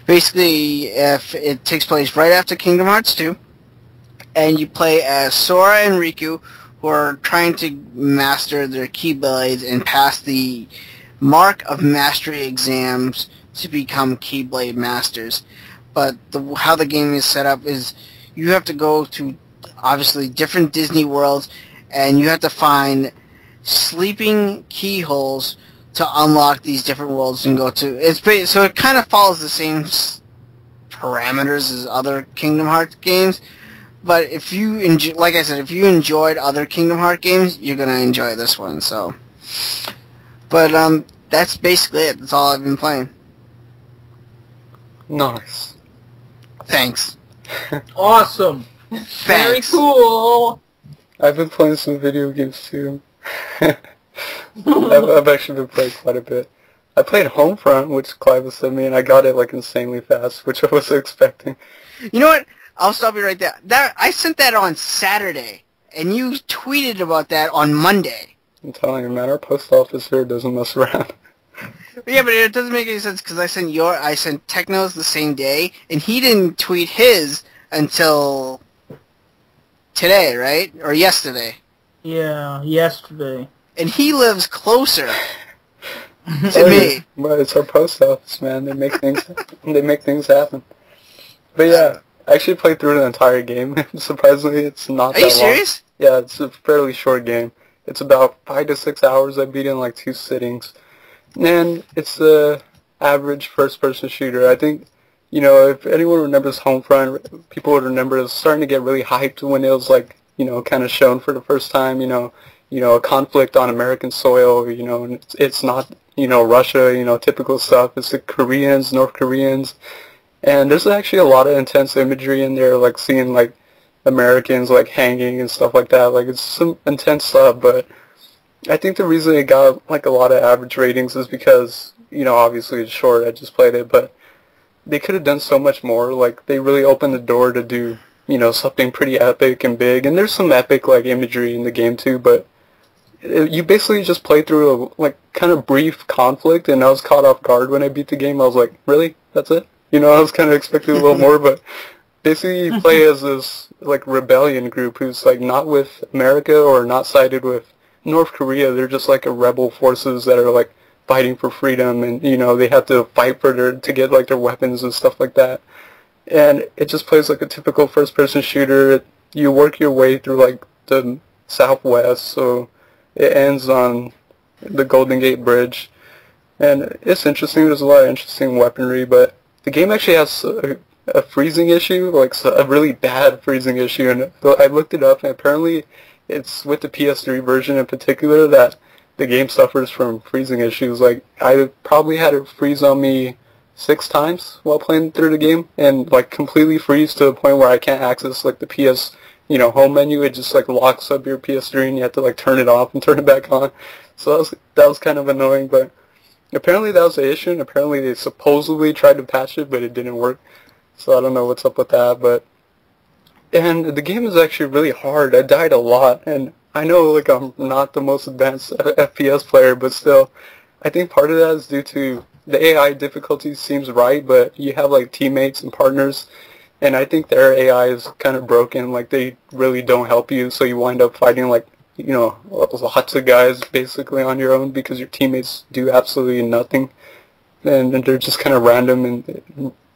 Basically, if it takes place right after Kingdom Hearts 2, and you play as Sora and Riku, who are trying to master their Keyblades and pass the Mark of Mastery exams to become Keyblade Masters. But how the game is set up is you have to go to, obviously, different Disney worlds, and you have to find sleeping keyholes to unlock these different worlds and go to. So it kind of follows the same parameters as other Kingdom Hearts games. But if you like I said, if you enjoyed other Kingdom Hearts games, you're gonna enjoy this one. So, but that's basically it. That's all I've been playing. Nice. Thanks. Awesome. Very cool. I've been playing some video games too. I've actually been playing quite a bit. I played Homefront, which Clive sent me, and I got it like insanely fast, which I wasn't expecting. You know what? I'll stop you right there. I sent that on Saturday, and you tweeted about that on Monday. I'm telling you, man, our post office here doesn't mess around. Yeah, but it doesn't make any sense because I sent Techno's the same day, and he didn't tweet his until today, right? Or yesterday. Yeah, yesterday. And he lives closer to me. Well, it's our post office, man. They make things happen. But yeah, I actually played through the entire game. Surprisingly, it's not that long. Are you serious? Yeah, it's a fairly short game. It's about 5 to 6 hours. I beat it in like 2 sittings. And it's a average first-person shooter. I think, you know, if anyone remembers Homefront, people would remember it was starting to get really hyped when it was like, you know, kind of shown for the first time, you know, a conflict on American soil, you know, and it's not, you know, Russia, you know, typical stuff. It's the Koreans, North Koreans. And there's actually a lot of intense imagery in there, like seeing like Americans like hanging and stuff like that. Like it's some intense stuff, but I think the reason it got like a lot of average ratings is because, you know, obviously it's short. I just played it, but they could have done so much more. Like they really opened the door to do, you know, something pretty epic and big. And there's some epic like imagery in the game too, but you basically just play through a like kind of brief conflict, and I was caught off guard when I beat the game. I was like, really? That's it? You know, I was kind of expecting a little more, but basically you play as this like rebellion group who's like not with America or not sided with North Korea. They're just like a rebel forces that are like fighting for freedom, and you know they have to fight to get like their weapons and stuff like that. And it just plays like a typical first-person shooter. You work your way through like the Southwest, so it ends on the Golden Gate Bridge, and it's interesting. There's a lot of interesting weaponry, but the game actually has a freezing issue, like a really bad freezing issue, and I looked it up, and apparently it's with the PS3 version in particular that the game suffers from freezing issues. Like, I probably had it freeze on me 6 times while playing through the game, and like completely freeze to the point where I can't access like the PS, you know, home menu. It just like locks up your PS3 and you have to like turn it off and turn it back on. So that was kind of annoying, but apparently that was the issue, and apparently they supposedly tried to patch it, but it didn't work. So I don't know what's up with that, and the game is actually really hard. I died a lot, and I know like I'm not the most advanced FPS player, but still, I think part of that is due to the AI difficulty seems right, but you have like teammates and partners, and I think their AI is kind of broken. Like they really don't help you, so you wind up fighting like, you know, lots of guys basically on your own because your teammates do absolutely nothing, and they're just kind of random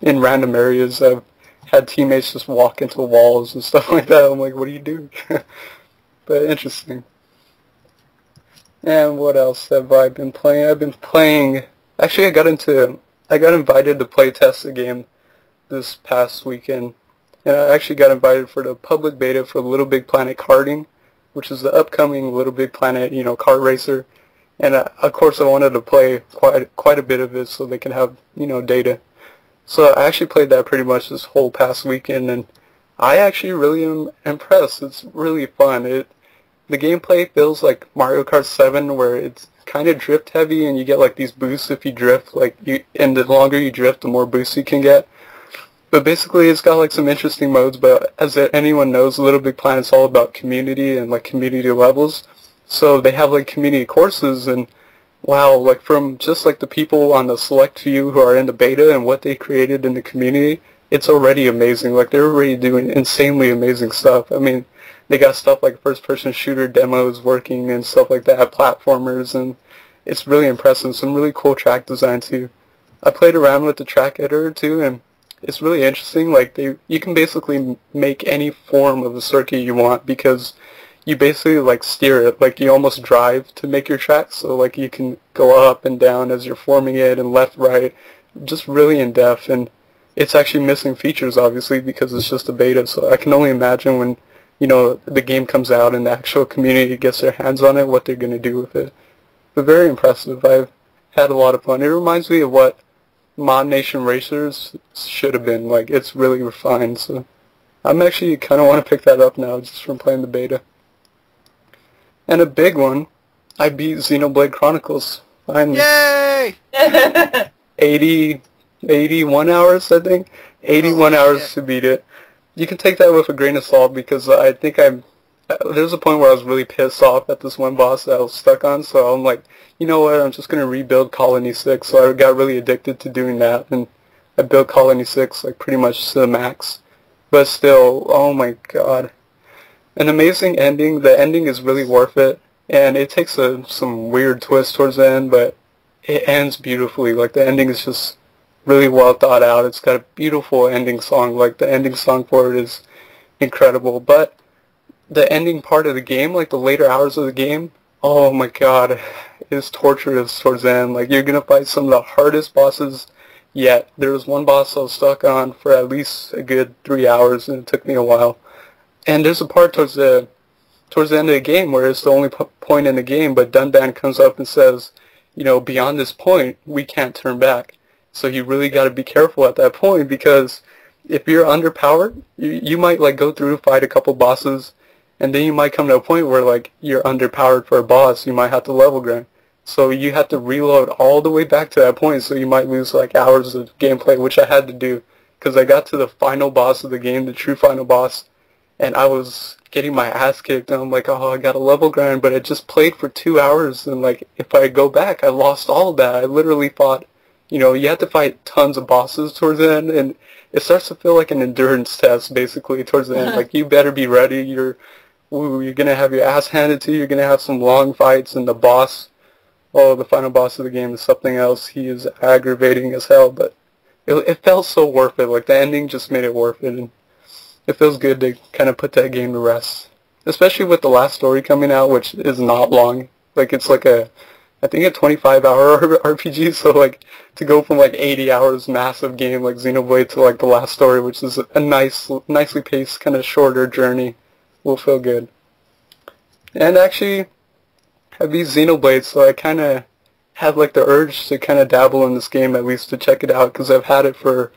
in random areas. I've had teammates just walk into walls and stuff like that. I'm like, what do you do? But interesting. And what else have I been playing? I've been playing. Actually, I got invited to play test the game this past weekend, and I actually got invited for the public beta for Little Big Planet karting, which is the upcoming Little Big Planet, you know, kart racer. And of course, I wanted to play quite a bit of it so they can have, you know, data. So I actually played that pretty much this whole past weekend, and I actually really am impressed. It's really fun. The gameplay feels like Mario Kart 7, where it's kind of drift heavy, and you get like these boosts if you drift. And the longer you drift, the more boosts you can get. But basically, it's got like some interesting modes. But as anyone knows, Little Big Planet's all about community and like community levels. So they have like community courses, and wow, like from just like the people on the select few who are in the beta and what they created in the community, it's already amazing. Like they're already doing insanely amazing stuff. I mean, they got stuff like first-person shooter demos working and stuff like that, platformers, and it's really impressive. Some really cool track design too. I played around with the track editor too, and it's really interesting. Like you can basically make any form of a circuit you want because you basically like steer it. Like you almost drive to make your tracks. So like you can go up and down as you're forming it and left, right, just really in depth. And it's actually missing features obviously because it's just a beta. So I can only imagine when the game comes out and the actual community gets their hands on it, what they're going to do with it. But very impressive. I've had a lot of fun. It reminds me of what Mod Nation Racers should have been. Like, it's really refined. So I'm actually kind of want to pick that up now just from playing the beta. And a big one, I beat Xenoblade Chronicles. Finally. Yay! 81 hours, I think. 81 hours to beat it. You can take that with a grain of salt because I think there's a point where I was really pissed off at this one boss that I was stuck on, so I'm like, you know what, I'm just going to rebuild Colony 6, so I got really addicted to doing that, and I built Colony 6 like pretty much to the max. But still, oh my god. An amazing ending. The ending is really worth it, and it takes some weird twist towards the end, but it ends beautifully. Like, the ending is just really well thought out. It's got a beautiful ending song. Like, the ending song for it is incredible. But the ending part of the game, like the later hours of the game, oh my god, is torturous towards the end. Like, you're gonna fight some of the hardest bosses yet. There was one boss I was stuck on for at least a good 3 hours, and it took me a while. And there's a part towards the end of the game where it's the only point in the game, but Dunban comes up and says, beyond this point, we can't turn back. So you really got to be careful at that point, because if you're underpowered, you might like go through, fight a couple bosses, and then you might come to a point where like you're underpowered for a boss. You might have to level grind. So you have to reload all the way back to that point, so you might lose like hours of gameplay, which I had to do, because I got to the final boss of the game, the true final boss, and I was getting my ass kicked, and I'm like, oh, I got a level grind, but it just played for 2 hours, and like, if I go back, I lost all of that. I literally fought, you have to fight tons of bosses towards the end, and it starts to feel like an endurance test, basically, towards the end. Like, you better be ready. You're going to have your ass handed to you. You're going to have some long fights, and the boss, the final boss of the game is something else. He is aggravating as hell, but it felt so worth it. Like, the ending just made it worth it, and it feels good to kind of put that game to rest. Especially with the last story coming out, which is not long. Like, it's like I think a 25-hour RPG, so like to go from like 80 hours massive game like Xenoblade to like the last story, which is a nicely paced kind of shorter journey, will feel good. And actually, I beat Xenoblade, so I kind of had like the urge to kind of dabble in this game, at least to check it out, because I've had it for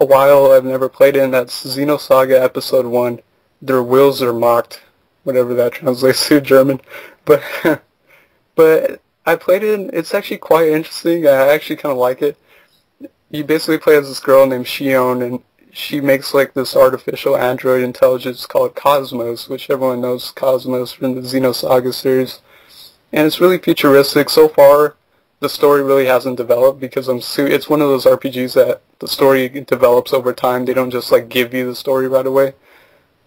a while. I've never played it, and that's Xenosaga Episode 1. Their wills are mocked, whatever that translates to German. But I played it, and it's actually quite interesting. I actually kind of like it. You basically play as this girl named Shion, and she makes like this artificial android intelligence called Cosmos, which everyone knows Cosmos from the Xenosaga series. And it's really futuristic. So far, the story really hasn't developed, because it's one of those RPGs that the story develops over time. They don't just like give you the story right away.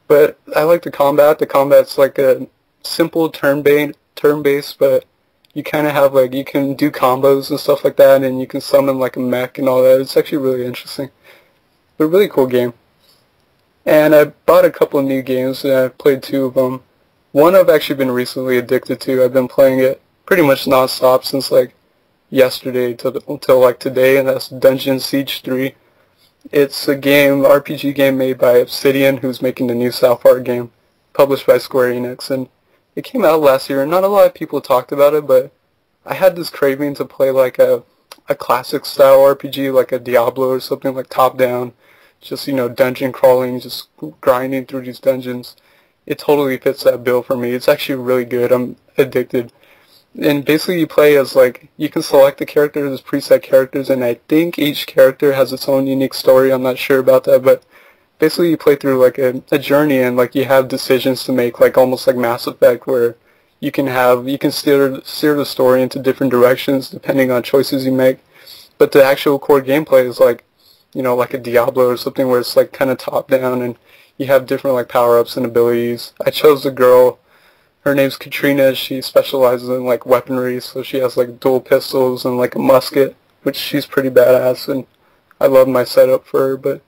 But I like the combat. The combat's like a simple turn-based, but you kind of have like, you can do combos and stuff like that, and you can summon like a mech and all that. It's actually really interesting. But a really cool game. And I bought a couple of new games, and I've played 2 of them. One I've actually been recently addicted to. I've been playing it pretty much non-stop since like yesterday until like today, and that's Dungeon Siege 3. It's a RPG game made by Obsidian, who's making the new South Park game, published by Square Enix, and it came out last year, and not a lot of people talked about it, but I had this craving to play like a classic style RPG, like a Diablo or something, like top-down, just, dungeon crawling, just grinding through these dungeons. It totally fits that bill for me. It's actually really good. I'm addicted. And basically you play as like, you can select the characters as preset characters, and I think each character has its own unique story. I'm not sure about that, but basically you play through like a journey, and like you have decisions to make, like almost like Mass Effect, where you can steer the story into different directions depending on choices you make. But the actual core gameplay is like, like a Diablo or something, where it's like kind of top down, and you have different like power-ups and abilities. I chose the girl. Her name's Katrina. She specializes in like weaponry, so she has like dual pistols and like a musket, which she's pretty badass, and I love my setup for her, but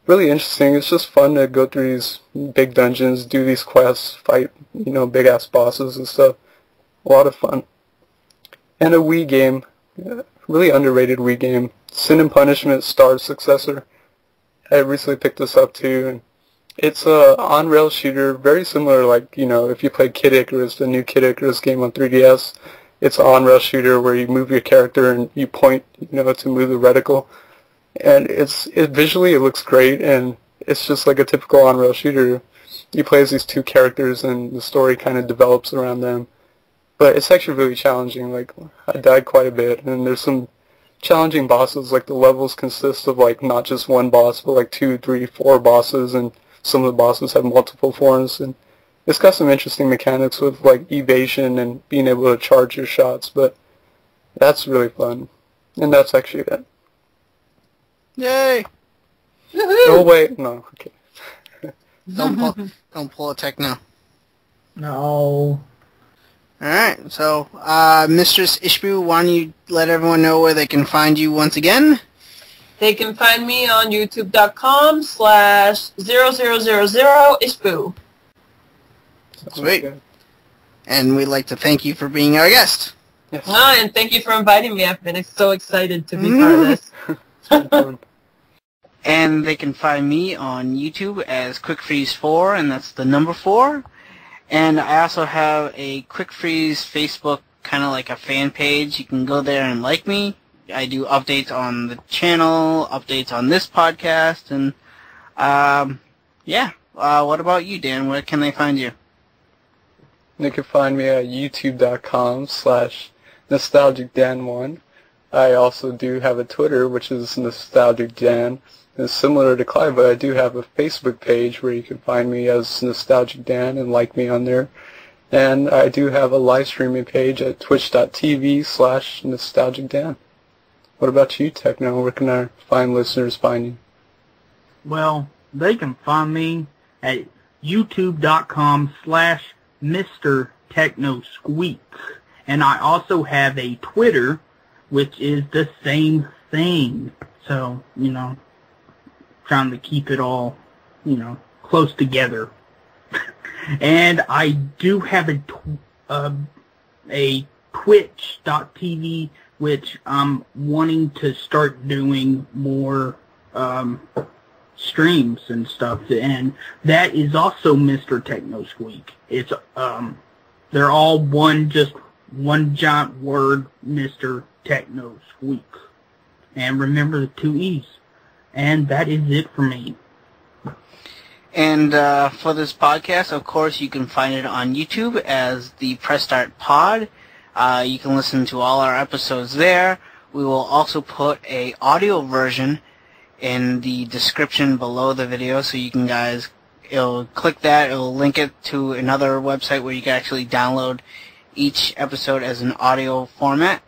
really interesting. It's just fun to go through these big dungeons, do these quests, fight, big-ass bosses and stuff. A lot of fun. And a Wii game, really underrated Wii game, Sin and Punishment Star's successor. I recently picked this up too, and it's a on-rail shooter, very similar, like, if you played Kid Icarus, the new Kid Icarus game on 3DS. It's an on-rail shooter where you move your character and you point, to move the reticle. And visually it looks great, and it's just like a typical on-rail shooter. You play as these two characters, and the story kind of develops around them. But it's actually really challenging. Like, I died quite a bit, and there's some challenging bosses. Like, the levels consist of, like, not just one boss, but like 2, 3, 4 bosses, and some of the bosses have multiple forms. And it's got some interesting mechanics with, like, evasion and being able to charge your shots, but that's really fun. And that's actually it. Yay! Oh wait, no, okay. Don't pull a techno. No. Alright, so, Mistress Ishbo, why don't you let everyone know where they can find you once again? They can find me on youtube.com/0000Ishbo. Sweet. And we'd like to thank you for being our guest. Yes. And thank you for inviting me. I've been so excited to be part of this. And they can find me on YouTube as QuickFreeze4, and that's the number 4. And I also have a QuickFreeze Facebook, kind of like a fan page. You can go there and like me. I do updates on the channel, updates on this podcast, and what about you, Dan? Where can they find you? They can find me at youtube.com/nostalgicdan1. I also do have a Twitter, which is nostalgicdan. It's similar to Clive, but I do have a Facebook page where you can find me as Nostalgic Dan and like me on there. And I do have a live streaming page at twitch.tv/nostalgicdan. What about you, Techno? Where can our fine listeners find you? Well, they can find me at youtube.com/MrTechnoSqueek. And I also have a Twitter, which is the same thing. So, trying to keep it all, close together. And I do have a Twitch.tv, which I'm wanting to start doing more streams and stuff, and that is also MrTechnoSqueek. It's they're all one giant word, MrTechnoSqueek. And remember the 2 E's. And that is it for me. And for this podcast, of course, you can find it on YouTube as the Press Start Pod. You can listen to all our episodes there. We will also put a audio version in the description below the video, so you can it'll click that, it'll link it to another website where you can actually download each episode as an audio format.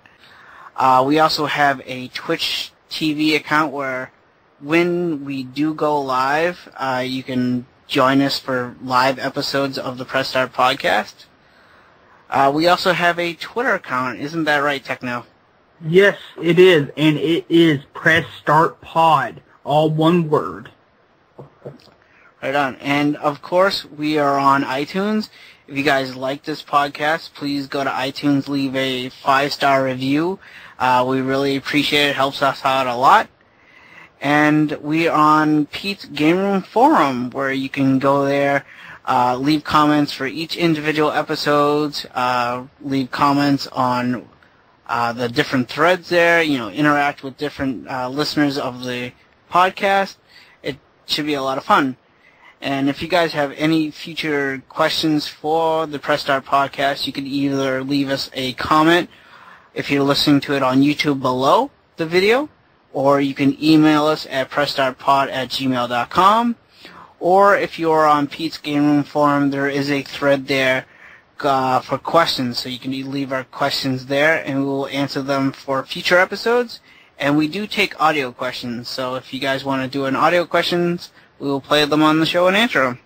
We also have a Twitch TV account where when we do go live, you can join us for live episodes of the Press Start podcast. We also have a Twitter account. Isn't that right, Techno? Yes, it is. And it is Press Start Pod. All one word. Right on. And, of course, we are on iTunes. If you guys like this podcast, please go to iTunes, leave a 5-star review. We really appreciate it. It helps us out a lot. And we are on Pete's Game Room Forum, where you can go there, leave comments for each individual episodes, leave comments on the different threads there, interact with different listeners of the podcast. It should be a lot of fun. And if you guys have any future questions for the Press Start podcast, you can either leave us a comment if you're listening to it on YouTube below the video, or you can email us at pressstartpod@gmail.com. Or if you're on Pete's Game Room Forum, there is a thread there for questions, so you can leave our questions there, and we will answer them for future episodes. And we do take audio questions, so if you guys want to do an audio questions, we will play them on the show and answer them.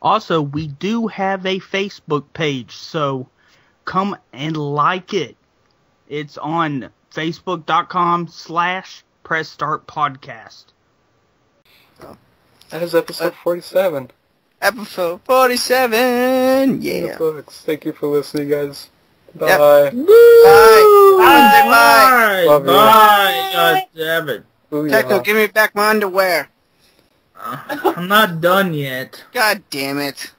Also, we do have a Facebook page, so come and like it. It's on Facebook.com/PressStartPodcast. That is episode 47. Episode 47! Yeah. Books. Thank you for listening, guys. Bye. Yep. Bye. Bye. Bye. Love you. Bye. God damn it. Booyah. Techno, give me back my underwear. I'm not done yet. God damn it.